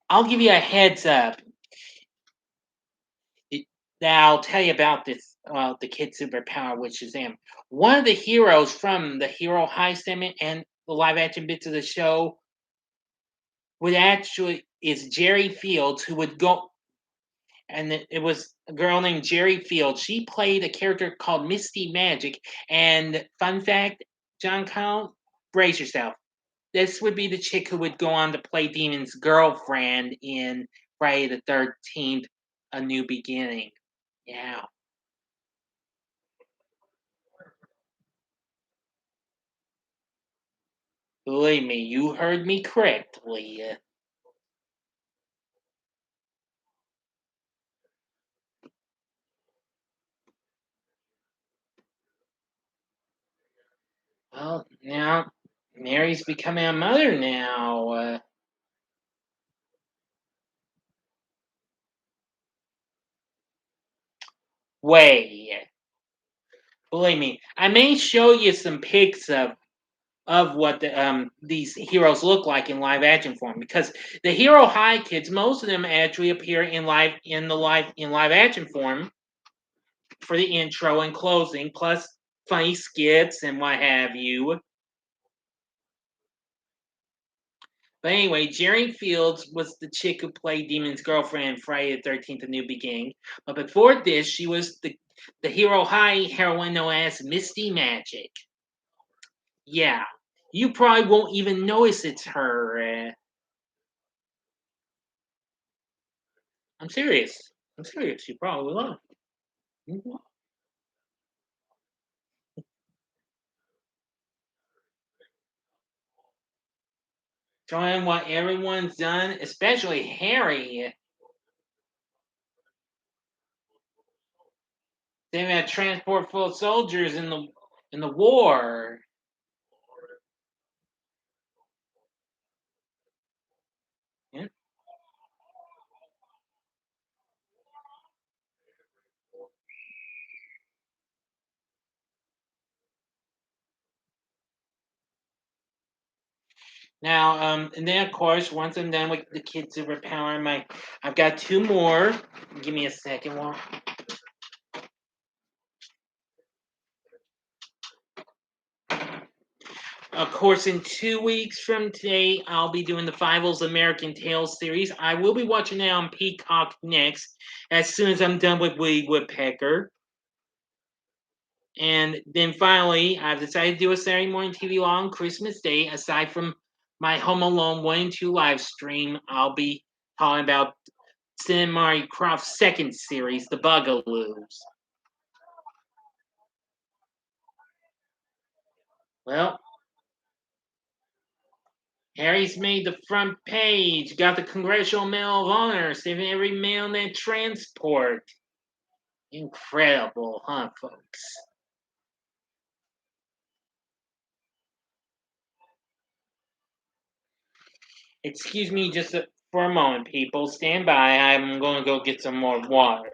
I'll give you a heads up. it- that I'll tell you about this, the kid superpower, which is him. One of the heroes from the Hero High segment and the live action bits of the show would actually is Jerry Fields, who would go, and it was a girl named Jerry Fields. She played a character called Misty Magic. And fun fact, John Kyle, brace yourself. This would be the chick who would go on to play Demon's girlfriend in Friday the 13th, A New Beginning. Yeah. Believe me, you heard me correctly. Well, now Mary's becoming a mother now. Way. Believe me, I may show you some pics of what these heroes look like in live action form, because the Hero High kids, most of them actually appear in live action form for the intro and closing, plus funny skits and what have you. But anyway, Jerry Fields was the chick who played Demon's girlfriend in Friday the 13th, A New Beginning. But before this, she was the Hero High heroine known as Misty Magic. Yeah, you probably won't even notice it's her. I'm serious. I'm serious. You probably won't. Mhm. Showing what everyone's done, especially Harry. They had a transport full of soldiers in the war. Yeah. Now, and then of course, once I'm done with the kid superpower, I've got two more. Give me a second. Well, of course, in 2 weeks from today, I'll be doing the Fievel's American Tales series. I will be watching it on Peacock next, as soon as I'm done with Woody Woodpecker. And then finally, I've decided to do a Saturday morning TV law on Christmas Day. Aside from my Home Alone 1 and 2 live stream, I'll be talking about Cinema Croft's second series, The Bugaloos. Well, Harry's made the front page, got the Congressional Medal of Honor, saving every man in that transport. Incredible, huh, folks? Excuse me just for a moment, people. Stand by. I'm going to go get some more water.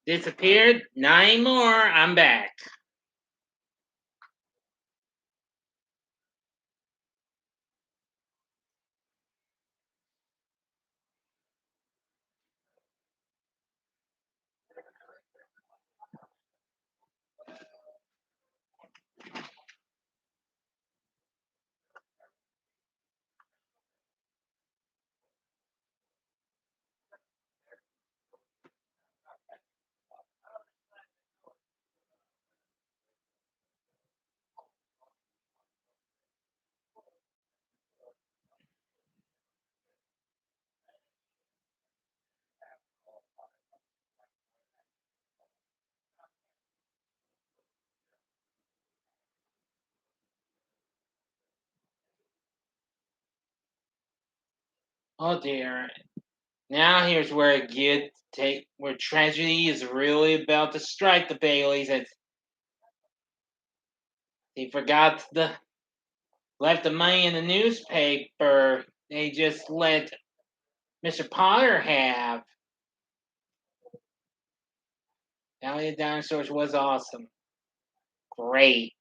Disappeared? Not anymore. I'm back. Oh dear. Now here's where it gets take where tragedy is really about to strike the Baileys, and they forgot the left the money in the newspaper. They just let Mr. Potter have. Valley of Dinosaurs was awesome. Great.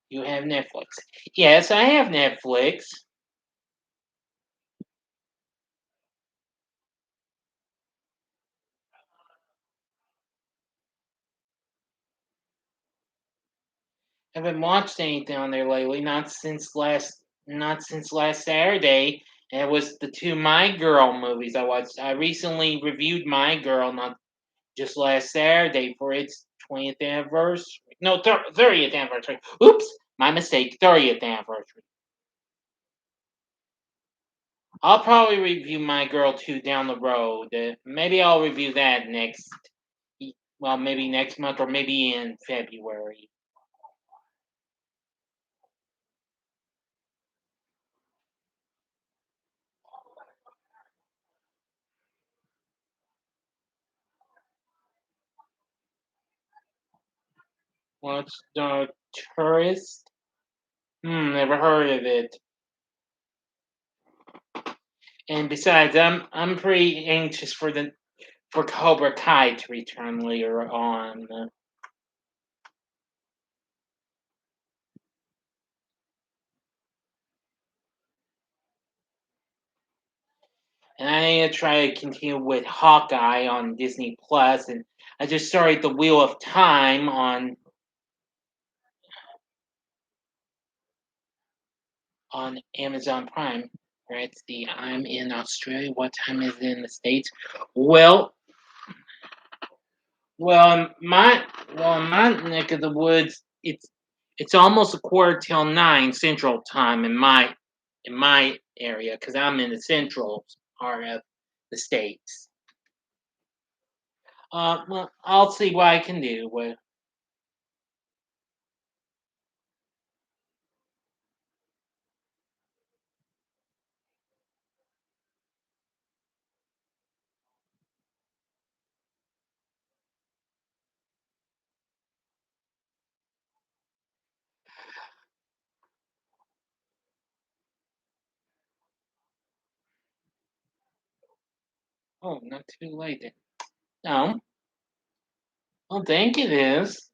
You have Netflix. Yes, I have Netflix. Haven't watched anything on there lately. Not since last Saturday. And it was the two My Girl movies I watched. I recently reviewed My Girl not just last Saturday for its 20th anniversary. No, 30th anniversary. Oops, my mistake. 30th anniversary. I'll probably review My Girl 2 down the road. Maybe I'll review that well, maybe next month or maybe in February. What's the tourist? Never heard of it. And besides, I'm pretty anxious for Cobra Kai to return later on. And I need to try to continue with Hawkeye on Disney Plus, and I just started the Wheel of Time on Amazon Prime. Let's see, I'm in Australia. What time is it in the States? Well, well, in my neck of the woods, it's almost a quarter till 9 Central Time in my area because I'm in the central part of the states. Well, I'll see what I can do. Oh, not too late then. No, I don't think it is.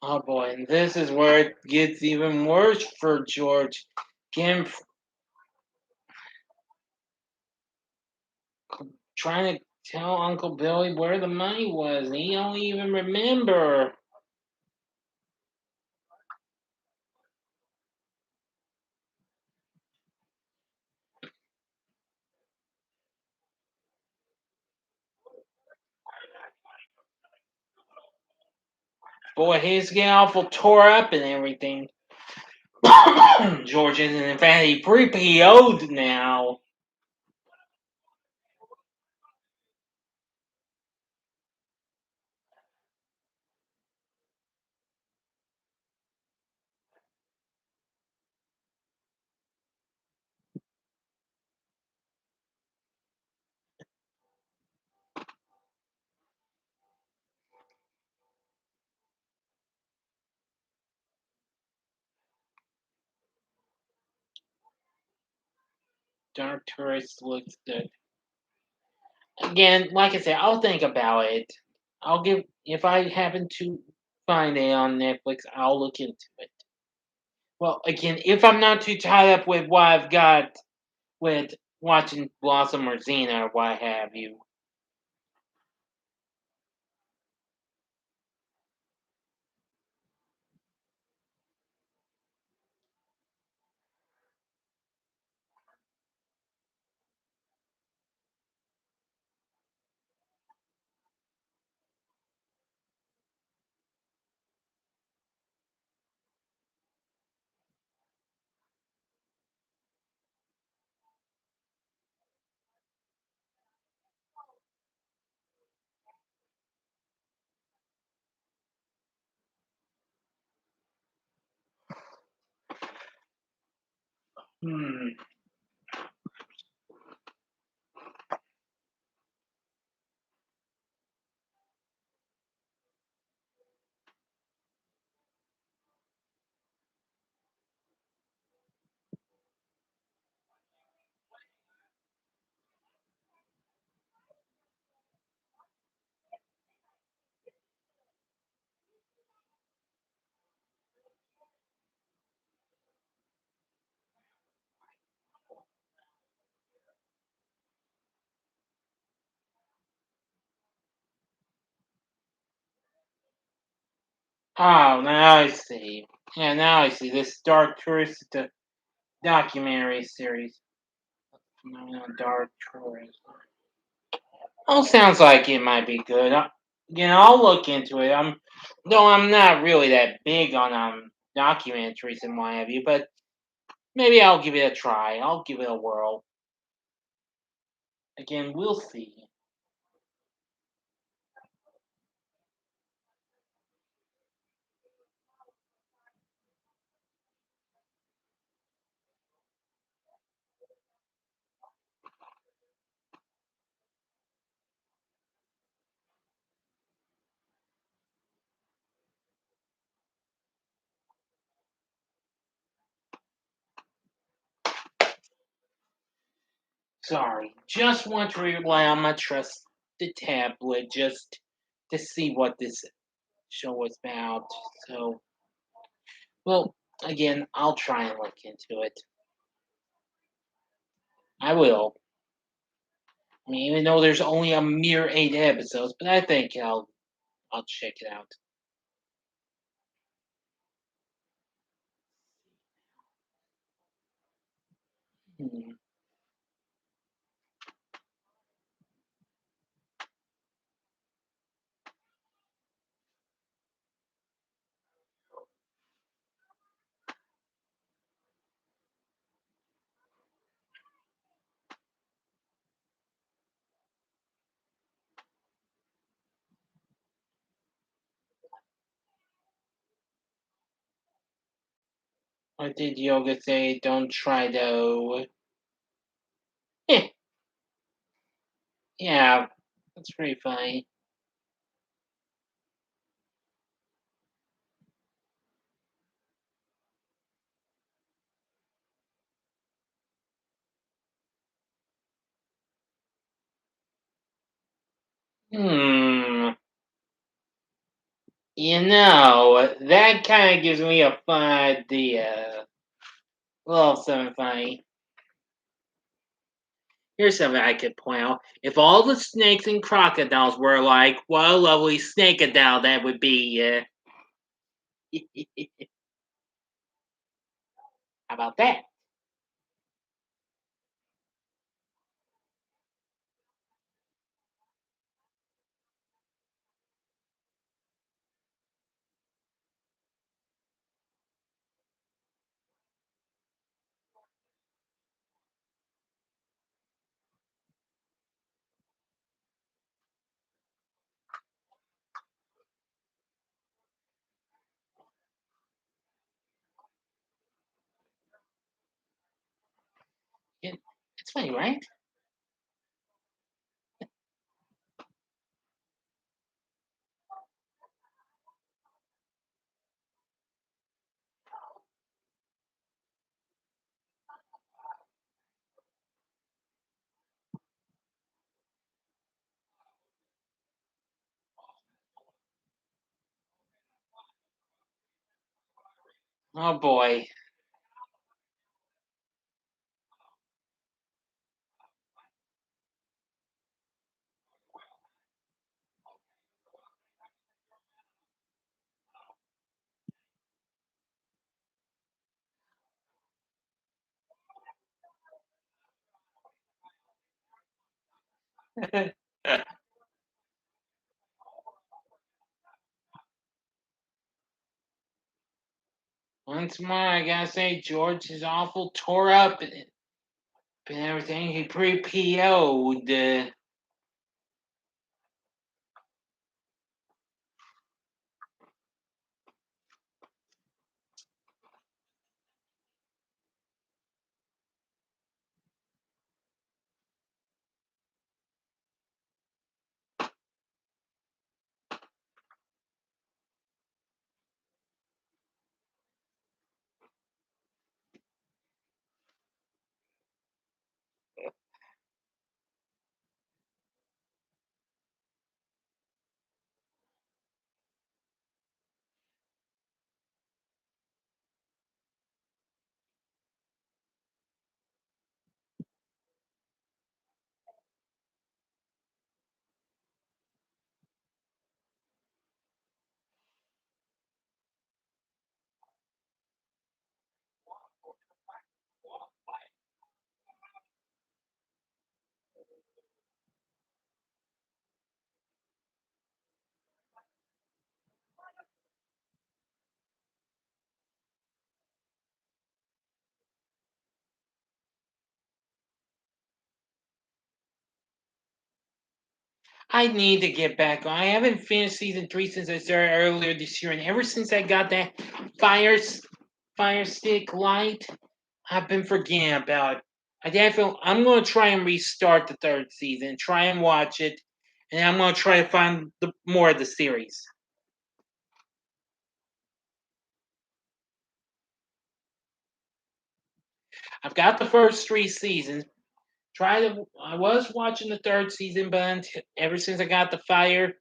Oh boy, and this is where it gets even worse for George. Kim trying to tell Uncle Billy where the money was, and he don't even remember. Boy, he's getting awful tore up and everything. George isn't in fact he pre-PO'd now. Dark Tourist looks good. Again, like I said, I'll think about it. I'll give if I happen to find it on Netflix, I'll look into it. Well, again, if I'm not too tied up with what I've got with watching Blossom or Xena or what have you. Hmm. Oh, now I see. Yeah, now I see. This Dark Tourist documentary series. No, Dark Tourist. Oh, sounds like it might be good. I'll look into it. Though I'm not really that big on documentaries and what have you, but maybe I'll give it a try. I'll give it a whirl. Again, we'll see. Sorry, just want to rely on my trusted tablet just to see what this show was about. So, well, again, I'll try and look into it. I will. I mean, even though there's only a mere 8 episodes, but I think I'll check it out. Hmm. What did Yoga say? Don't try though. Eh, yeah, that's pretty funny. Hmm. That kind of gives me a fun idea. A little something funny. Here's something I could point out. If all the snakes and crocodiles were like, what a lovely snakeadile that would be. How about that? That's funny, right? Oh boy. Once more, I gotta say, George is awful tore up and everything. He pre PO'd. I need to get back on. I haven't finished season 3 since I started earlier this year, and ever since I got that fire fire stick light, I've been forgetting about it. I'm gonna try and restart the third season, try and watch it, and I'm gonna try to find more of the series. I've got the first 3 seasons. I was watching the third season, but ever since I got the Fire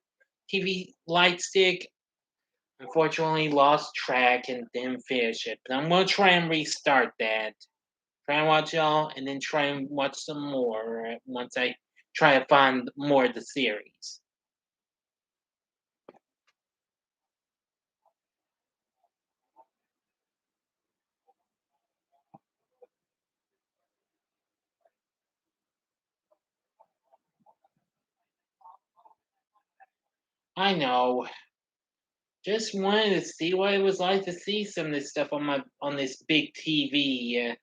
TV light stick, unfortunately lost track and didn't finish it. But I'm gonna try and restart that. Try and watch y'all, and then try and watch some more once I try to find more of the series. I know. Just wanted to see what it was like to see some of this stuff on this big TV.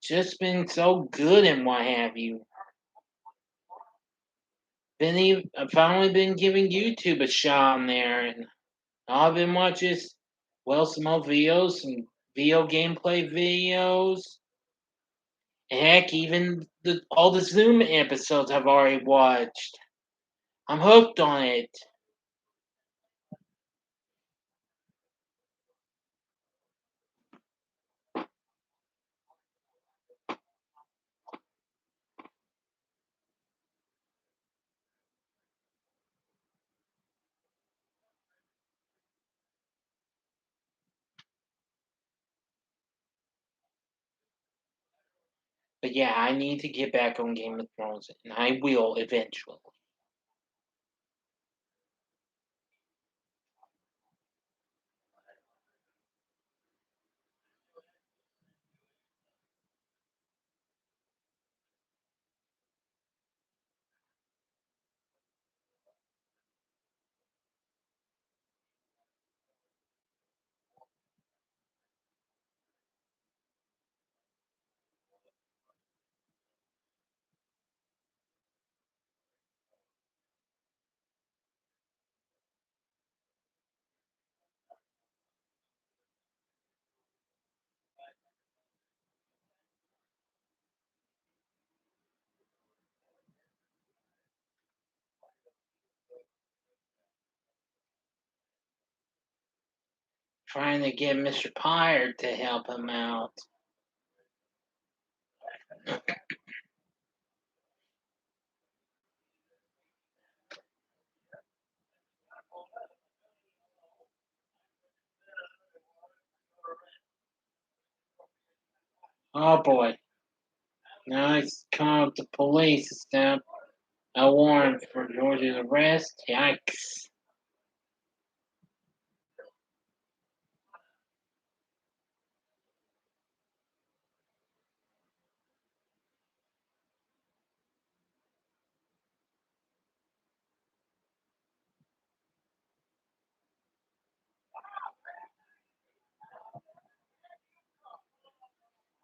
Just been so good and what have you. I've finally been giving YouTube a shot on there, and all I've been watching is some more videos, some video gameplay videos. Heck, even all the Zoom episodes I've already watched. I'm hooked on it. But yeah, I need to get back on Game of Thrones, and I will eventually. trying to get Mr. Pyre to help him out. Oh boy. Now he's calling up the police. It's down a warrant for George's arrest. Yikes.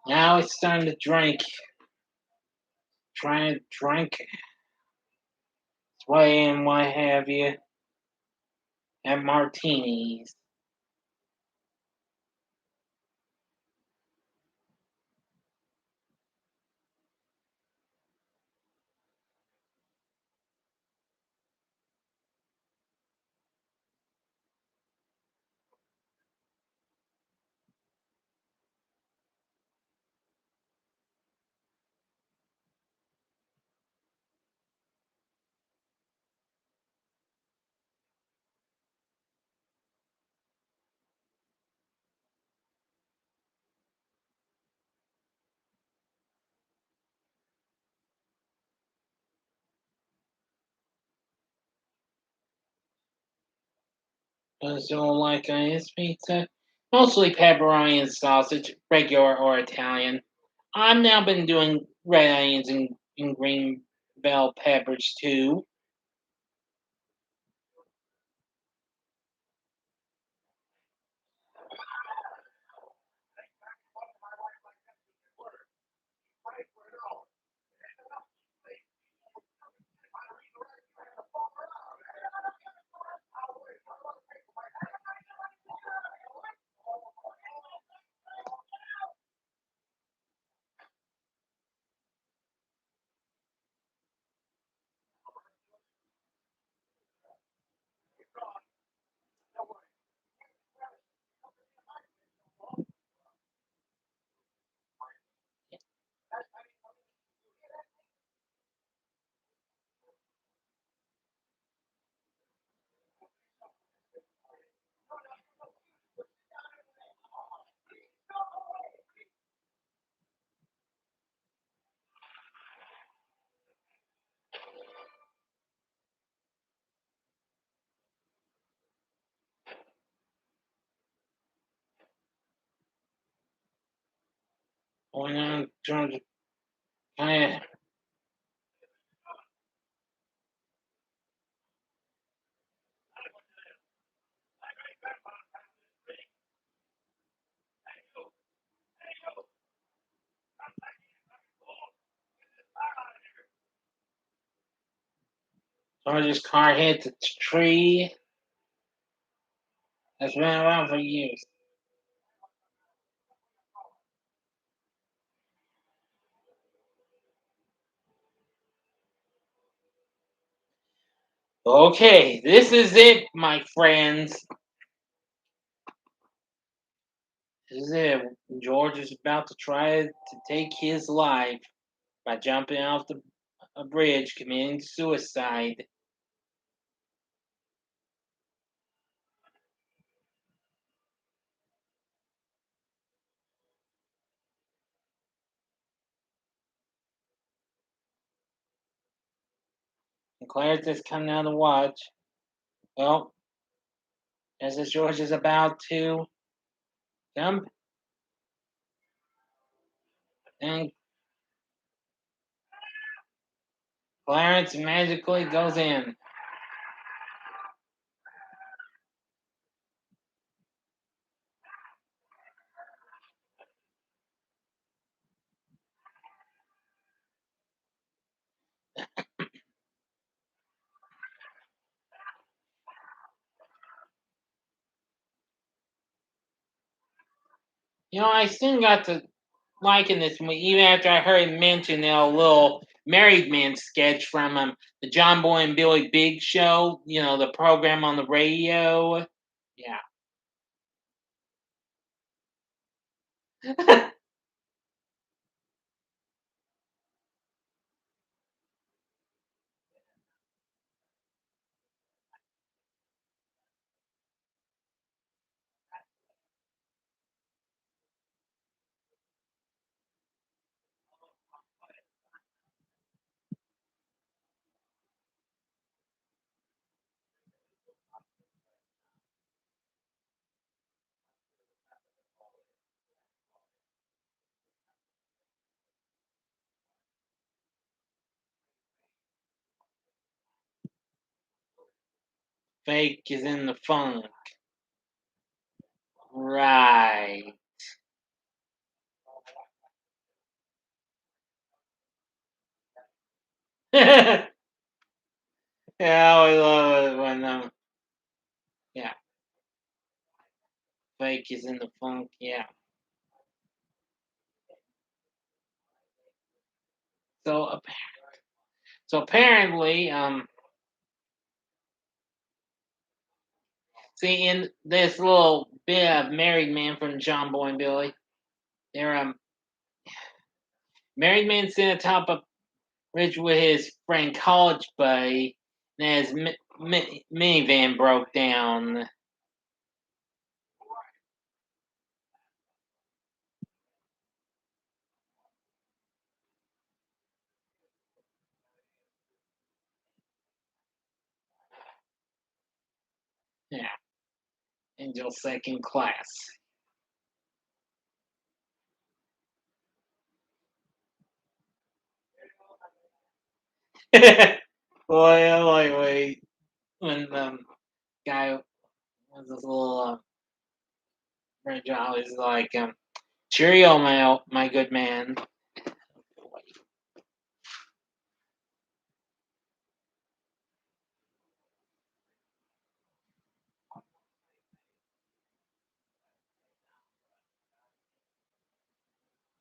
Now it's time to drink. Try to drink, sway and what have you, and martinis. Does you like his pizza? Mostly pepperoni and sausage, regular or Italian. I've now been doing red onions and green bell peppers too. When I'm trying to kind of, George's car hit the tree. That's been around for years. Okay, this is it, my friends. This is it. George is about to try to take his life by jumping off a bridge, committing suicide. And Clarence is coming out to watch. Well, as George is about to jump, and Clarence magically goes in. I still got to liking this movie, even after I heard him mention a little Married Man sketch from the John Boy and Billy Big Show, the program on the radio. Yeah. Fake is in the funk. Right. Yeah, I love it when yeah, fake is in the funk. Yeah. So apparently, see in this little bit of Married Man from John Boy and Billy, they're married man sitting atop a ridge with his friend college buddy, and his minivan broke down. Yeah, Angel second class. Well, yeah, like wait when guy was this little friend John was like cheerio, my good man.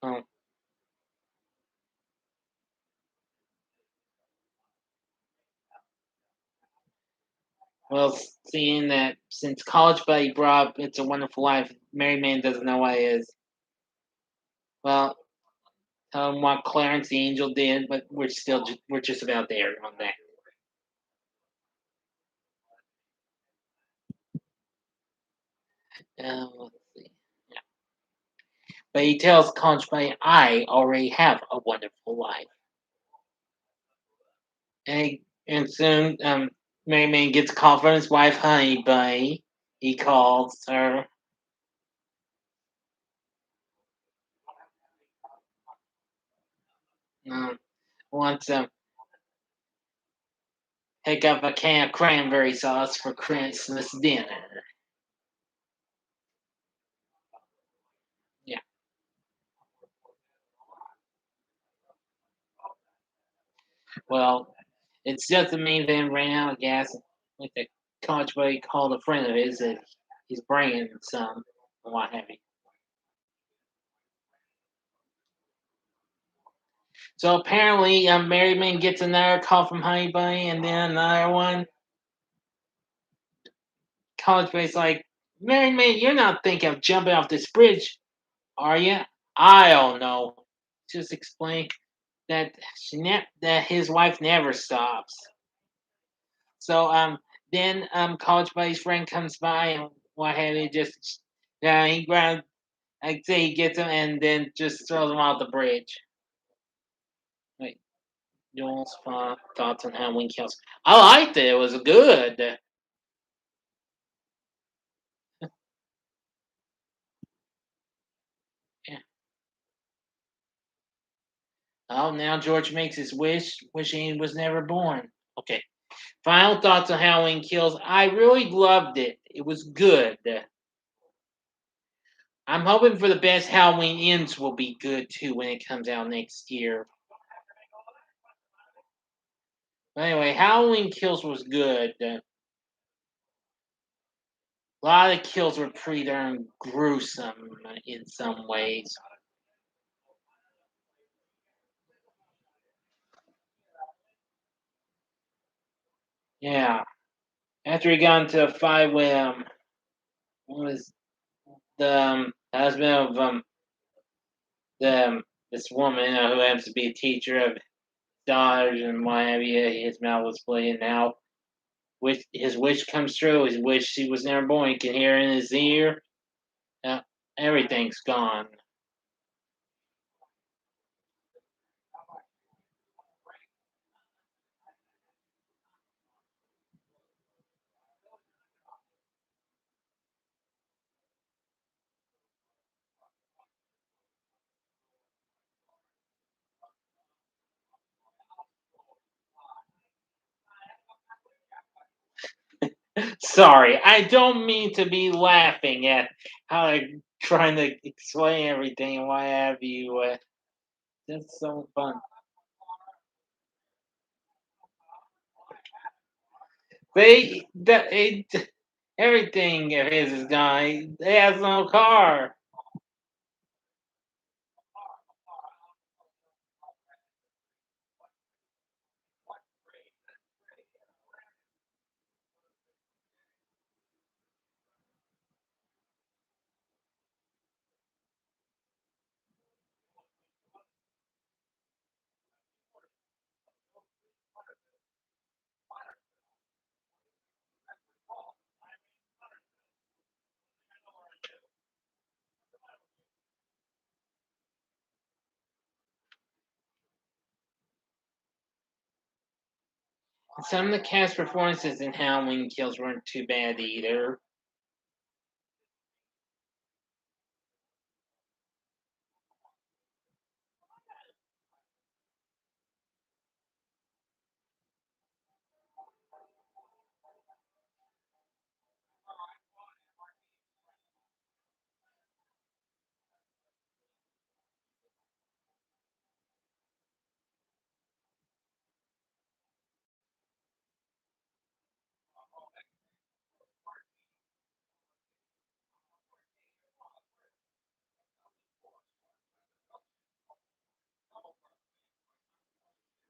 Um, well, seeing that since college buddy brought up It's a Wonderful Life, married man doesn't know what it is. Well, tell him what Clarence the Angel did, but we're just about there on that. Let's see. Yeah. But he tells Conch Bay, I already have a wonderful life. And soon, Merryman gets a call from his wife, Honey Bunny. He calls her. Wants to pick up a can of cranberry sauce for Christmas dinner. Yeah. Well, it's just the main van ran out of gas with the Conch Bay called a friend of his that he's bringing some and what have you. So apparently, Merryman gets another call from Honey Bunny, and then another one. College Bay's like, Merryman, you're not thinking of jumping off this bridge, are you? I don't know. Just explain that that his wife never stops. So then College Buddy's friend comes by and what have you, just yeah, he grabs, I'd say he gets him and then just throws him off the bridge. Wait, Joel's thoughts on Halloween Kills. I liked it. It was good. Yeah. Oh, now George makes his wish, wishing he was never born. Okay. Final thoughts on Halloween Kills. I really loved it. It was good. I'm hoping for the best. Halloween Ends will be good too when it comes out next year. But anyway, Halloween Kills was good. A lot of the kills were pretty darn gruesome in some ways. Yeah. After he got into a fight with what was the husband of the this woman who happens to be a teacher of daughters and what have you. His mouth was bleeding out. His wish comes true. His wish she was never born. He can hear in his ear. Now everything's gone. Sorry, I don't mean to be laughing at how I'm trying to explain everything and what have you. That's so fun. Everything of his is gone. He has no car. Some of the cast performances in Halloween Kills weren't too bad either.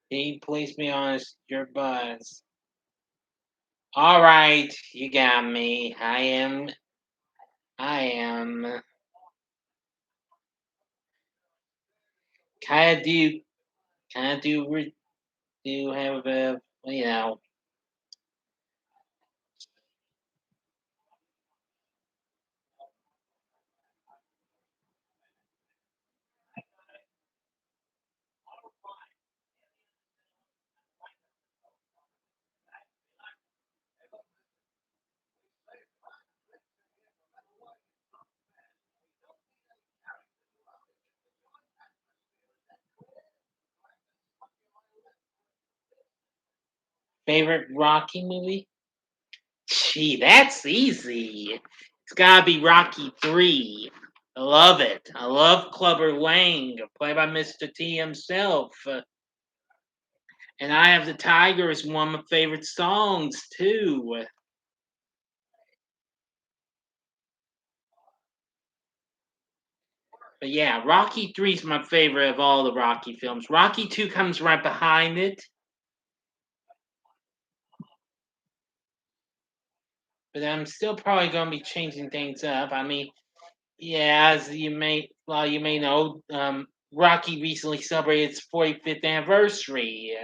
He placed me on your buzz. All right, you got me. I am kind of do, kind of do have a, you know, favorite Rocky movie. Gee, that's easy. It's gotta be Rocky 3. I love it. I love Clubber Lang, played by Mr. T himself. And I Have the Tiger is one of my favorite songs, too. But yeah, Rocky 3 is my favorite of all the Rocky films. Rocky 2 comes right behind it, but I'm still probably going to be changing things up. I mean, yeah, you may know, Rocky recently celebrated its 45th anniversary.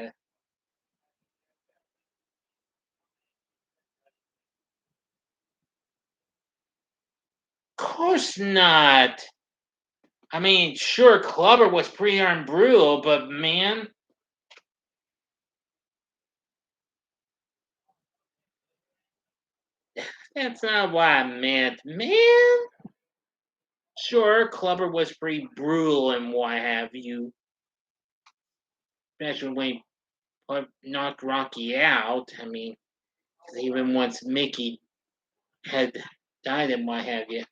Course not. I mean, sure, Clubber was pretty darn brutal, but man, that's not what I meant, man. Sure, Clubber was pretty brutal and what have you, especially when he knocked Rocky out. I mean, even once Mickey had died and what have you.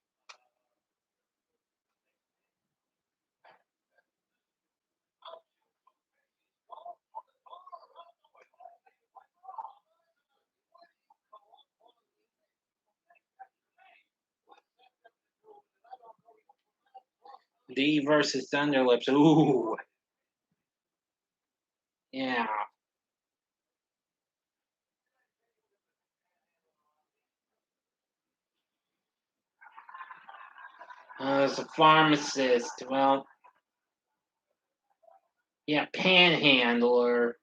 D versus Thunderlips. Ooh, yeah. As a pharmacist, well, Yeah, Panhandler.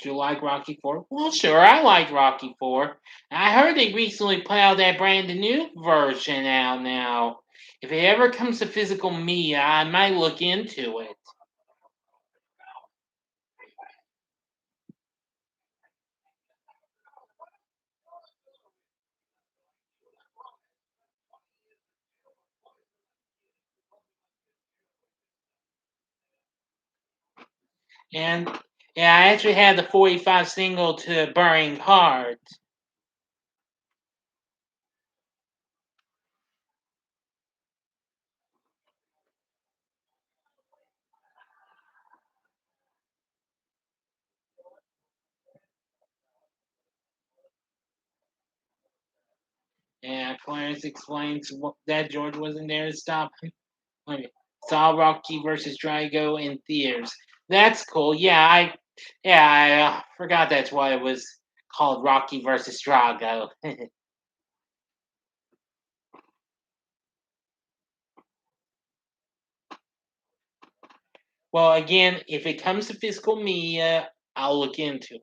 Do you like Rocky Four? Well, sure, I like Rocky Four. I heard they recently put out that brand new version out now. If it ever comes to physical media, I might look into it. And yeah, I actually had the 45 single to Burning Heart. And Clarence explains that George wasn't there to stop him. Okay. Saw Rocky versus Drago in theaters. That's cool. Yeah, I forgot that's why it was called Rocky versus Drago. Well, again, if it comes to physical media, I'll look into it.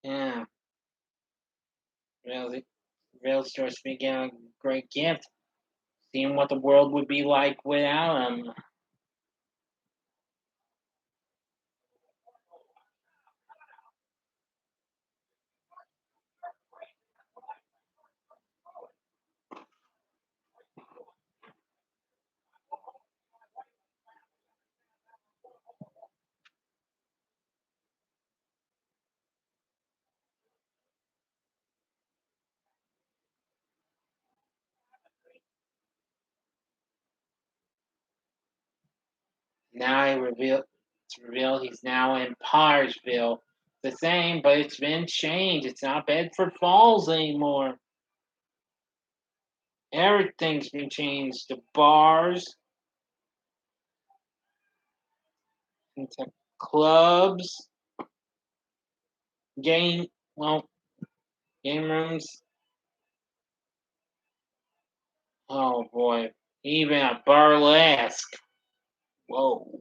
Yeah, really, real stores being a great gift. Seeing what the world would be like without him. Now it's revealed he's now in Parsville. The same, but it's been changed. It's not Bedford Falls anymore. Everything's been changed. The bars into clubs, game well, game rooms. Oh boy, even a burlesque. Whoa.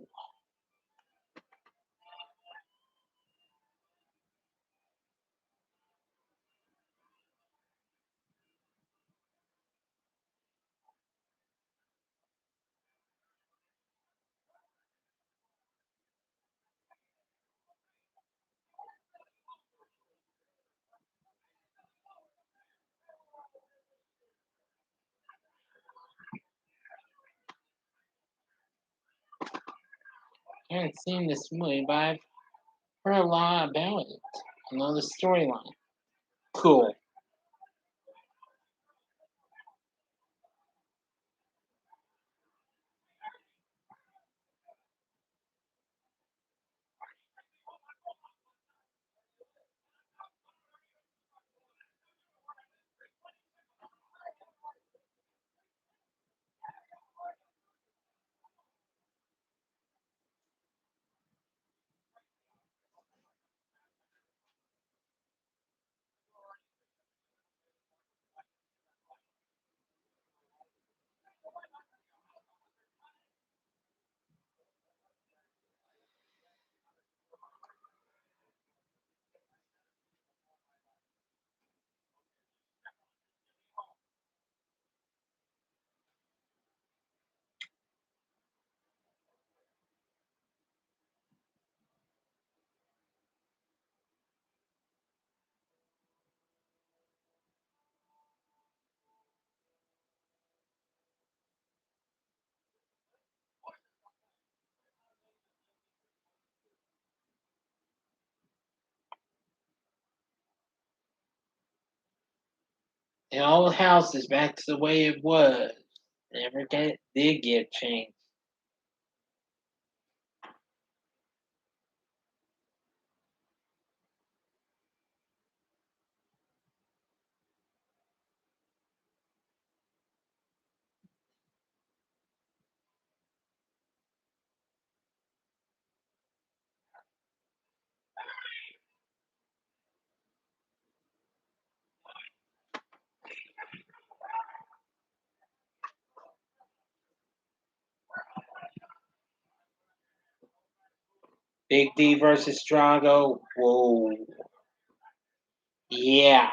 I haven't seen this movie, but I've heard a lot about it. I know the storyline. Cool. The old house is back to the way it was. Did get changed. Big D versus Drago. Whoa. Yeah.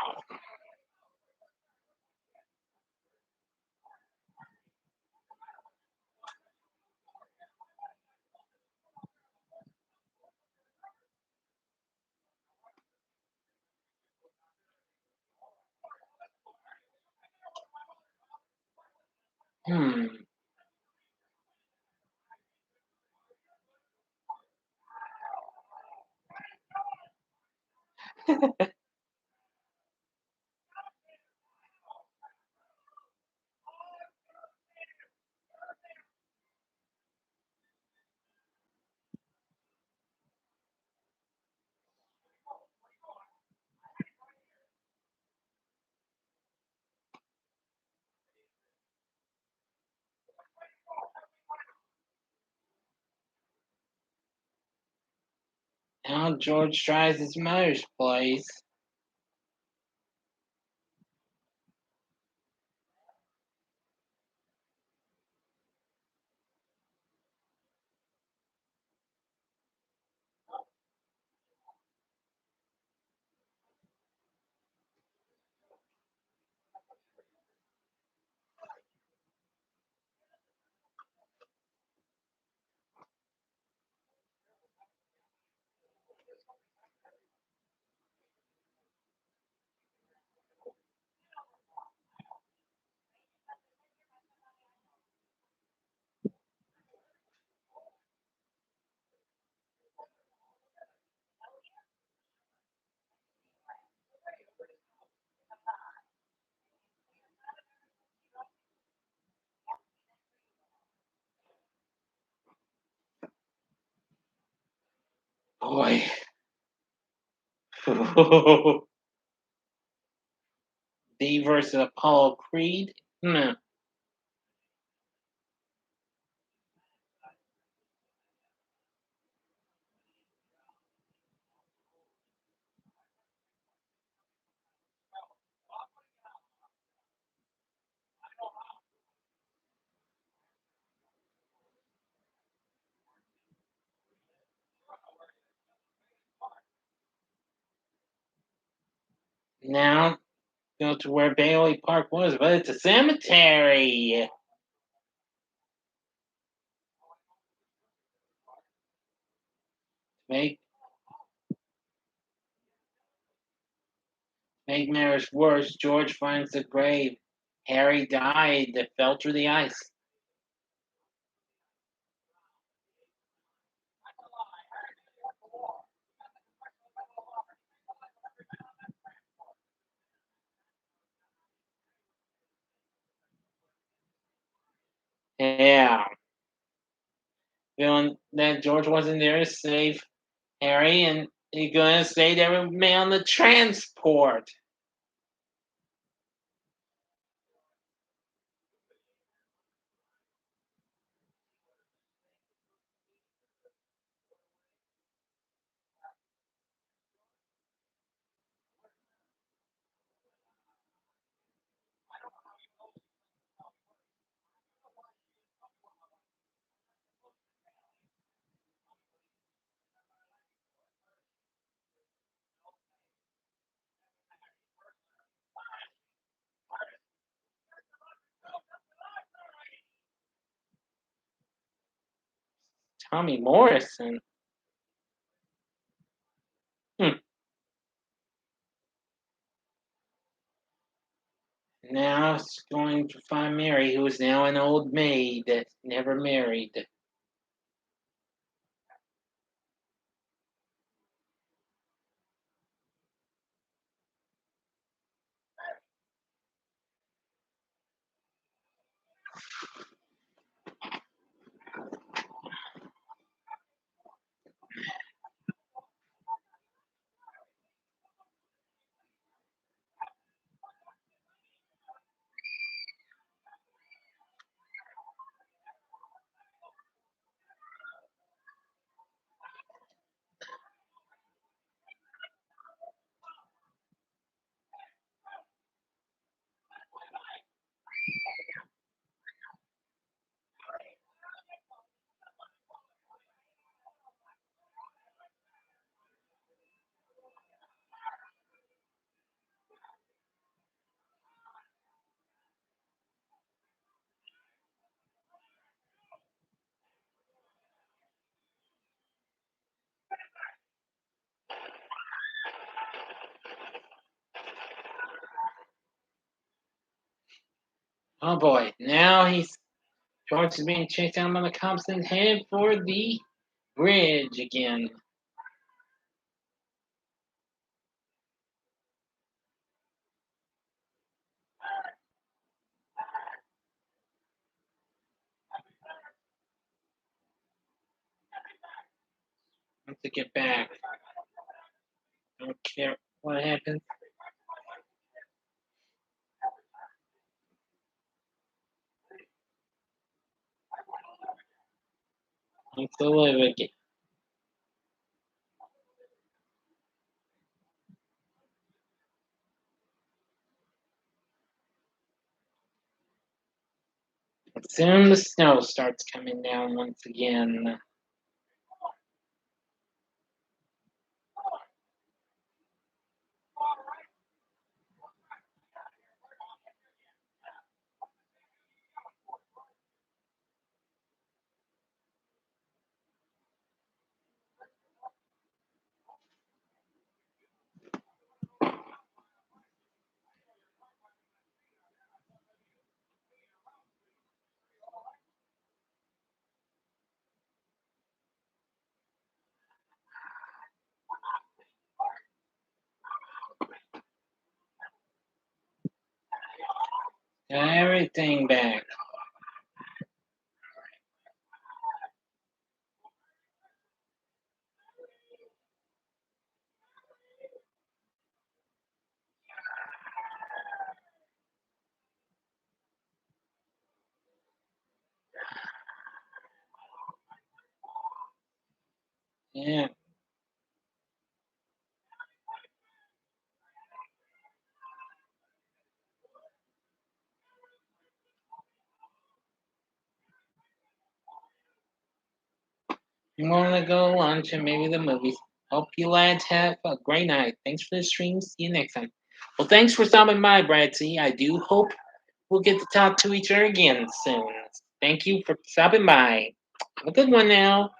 Hmm. Now George tries his mother's place. Boy. D versus Apollo Creed. Hmm. Now go to where Bailey Park was, but it's a cemetery. Make make matters worse, George finds the grave. Harry died that fell through the ice. Yeah. Feeling that George wasn't there to save Harry, and he's gonna stay there with me on the transport. Tommy Morrison. Hmm. Now it's going to find Mary, who is now an old maid that never married. Oh boy, now George is being chased down by the cops and head for the bridge again. Once to get back. Don't care what happens. Wants to live again. Soon the snow starts coming down once again. Got everything back. Yeah. You want to go lunch and maybe the movies. Hope you lads have a great night. Thanks for the stream. See you next time. Well, thanks for stopping by, Brad. See, I do hope we'll get to talk to each other again soon. Thank you for stopping by. Have a good one now.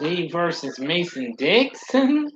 Lee versus Mason Dixon.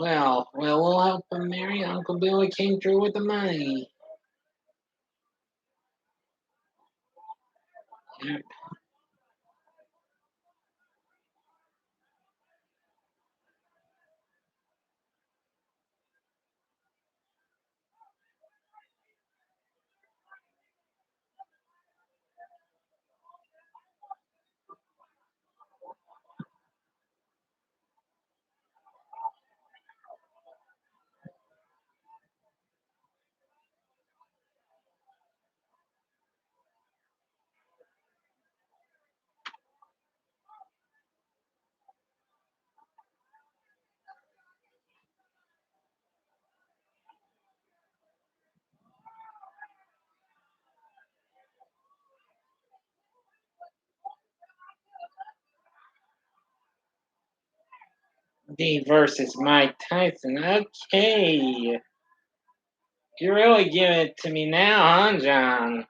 Well, we'll help him, Mary. Uncle Billy came through with the money. Yep, D versus Mike Tyson. Okay. You're really giving it to me now, huh, John?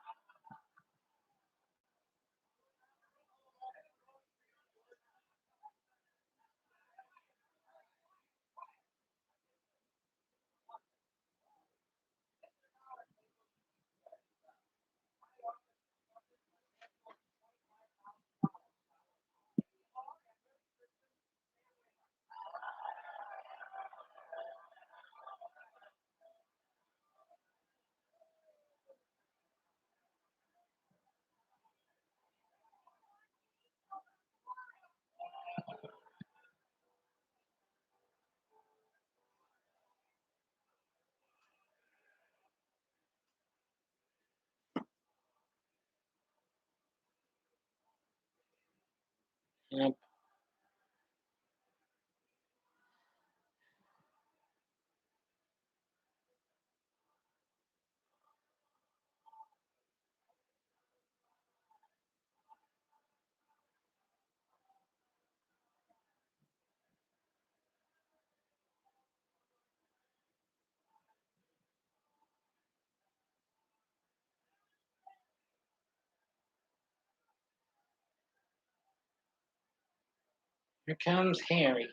Yep. Here comes Harry.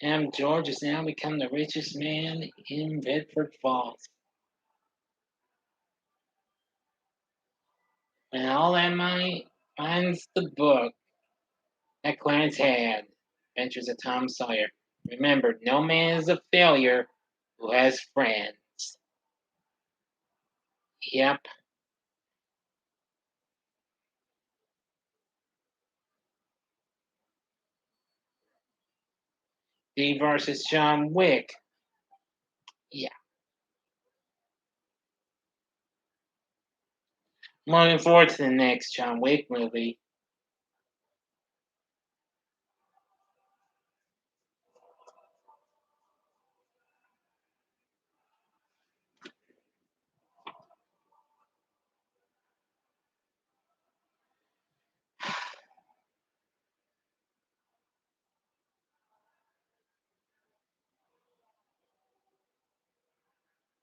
And George has now become the richest man in Bedford Falls. And all that money finds the book that Clarence had. Adventures of Tom Sawyer. Remember, no man is a failure who has friends. Yep. D versus John Wick. Yeah. I'm looking forward to the next John Wick movie.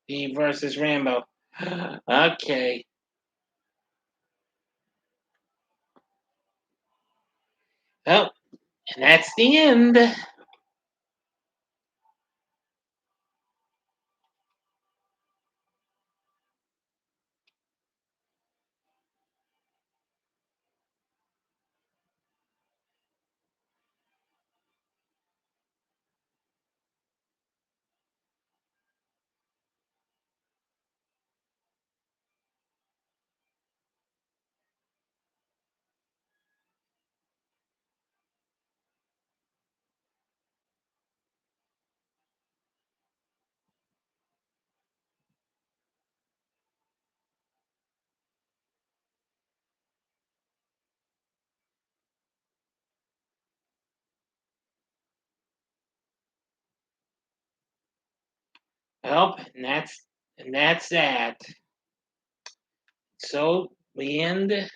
D versus Rambo. Okay. Well, and that's the end. Well, and that's that. So we end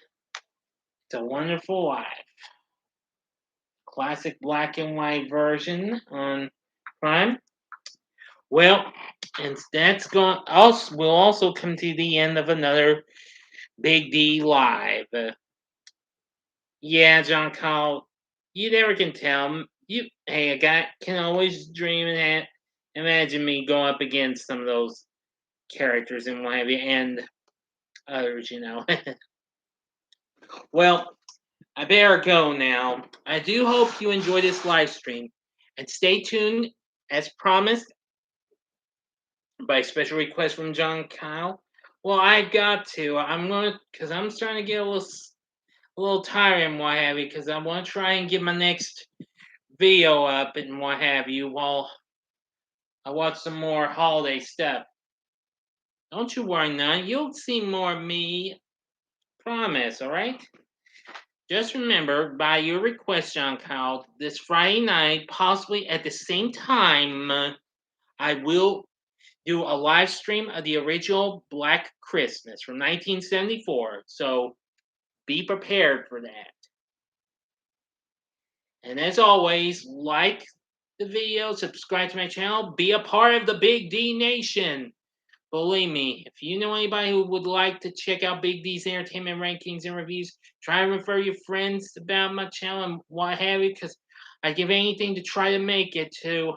It's a Wonderful Life. Classic black and white version on Prime. Well, and that's going. Also, we'll also come to the end of another Big D live. Yeah, John Call, you never can tell. Hey, a guy can always dream and imagine me going up against some of those characters and what have you, and others. Well, I better go now. I do hope you enjoy this live stream, and stay tuned. As promised, by special request from John Kyle. Well, I got to. I'm gonna, cause I'm starting to get a little tired and what have you. Cause I want to try and get my next video up and what have you while I watch some more holiday stuff. Don't you worry none. You'll see more of me. Promise, alright? Just remember, by your request, John Kyle, this Friday night, possibly at the same time, I will do a live stream of the original Black Christmas from 1974. So be prepared for that. And as always, like the video, subscribe to my channel, be a part of the Big D Nation. Believe me, if you know anybody who would like to check out Big D's entertainment rankings and reviews, try and refer your friends about my channel and what have you, because I give anything to try to make it to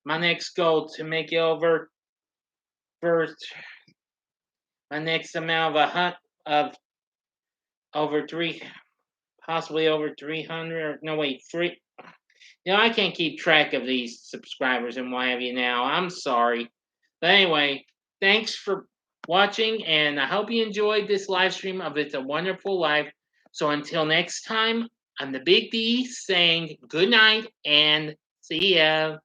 my next goal to make it over for my next amount of over three, possibly over 300. No, wait, three. I can't keep track of these subscribers and what have you now. I'm sorry. But anyway, thanks for watching, and I hope you enjoyed this live stream of It's a Wonderful Life. So until next time, I'm the Big D saying good night and see ya.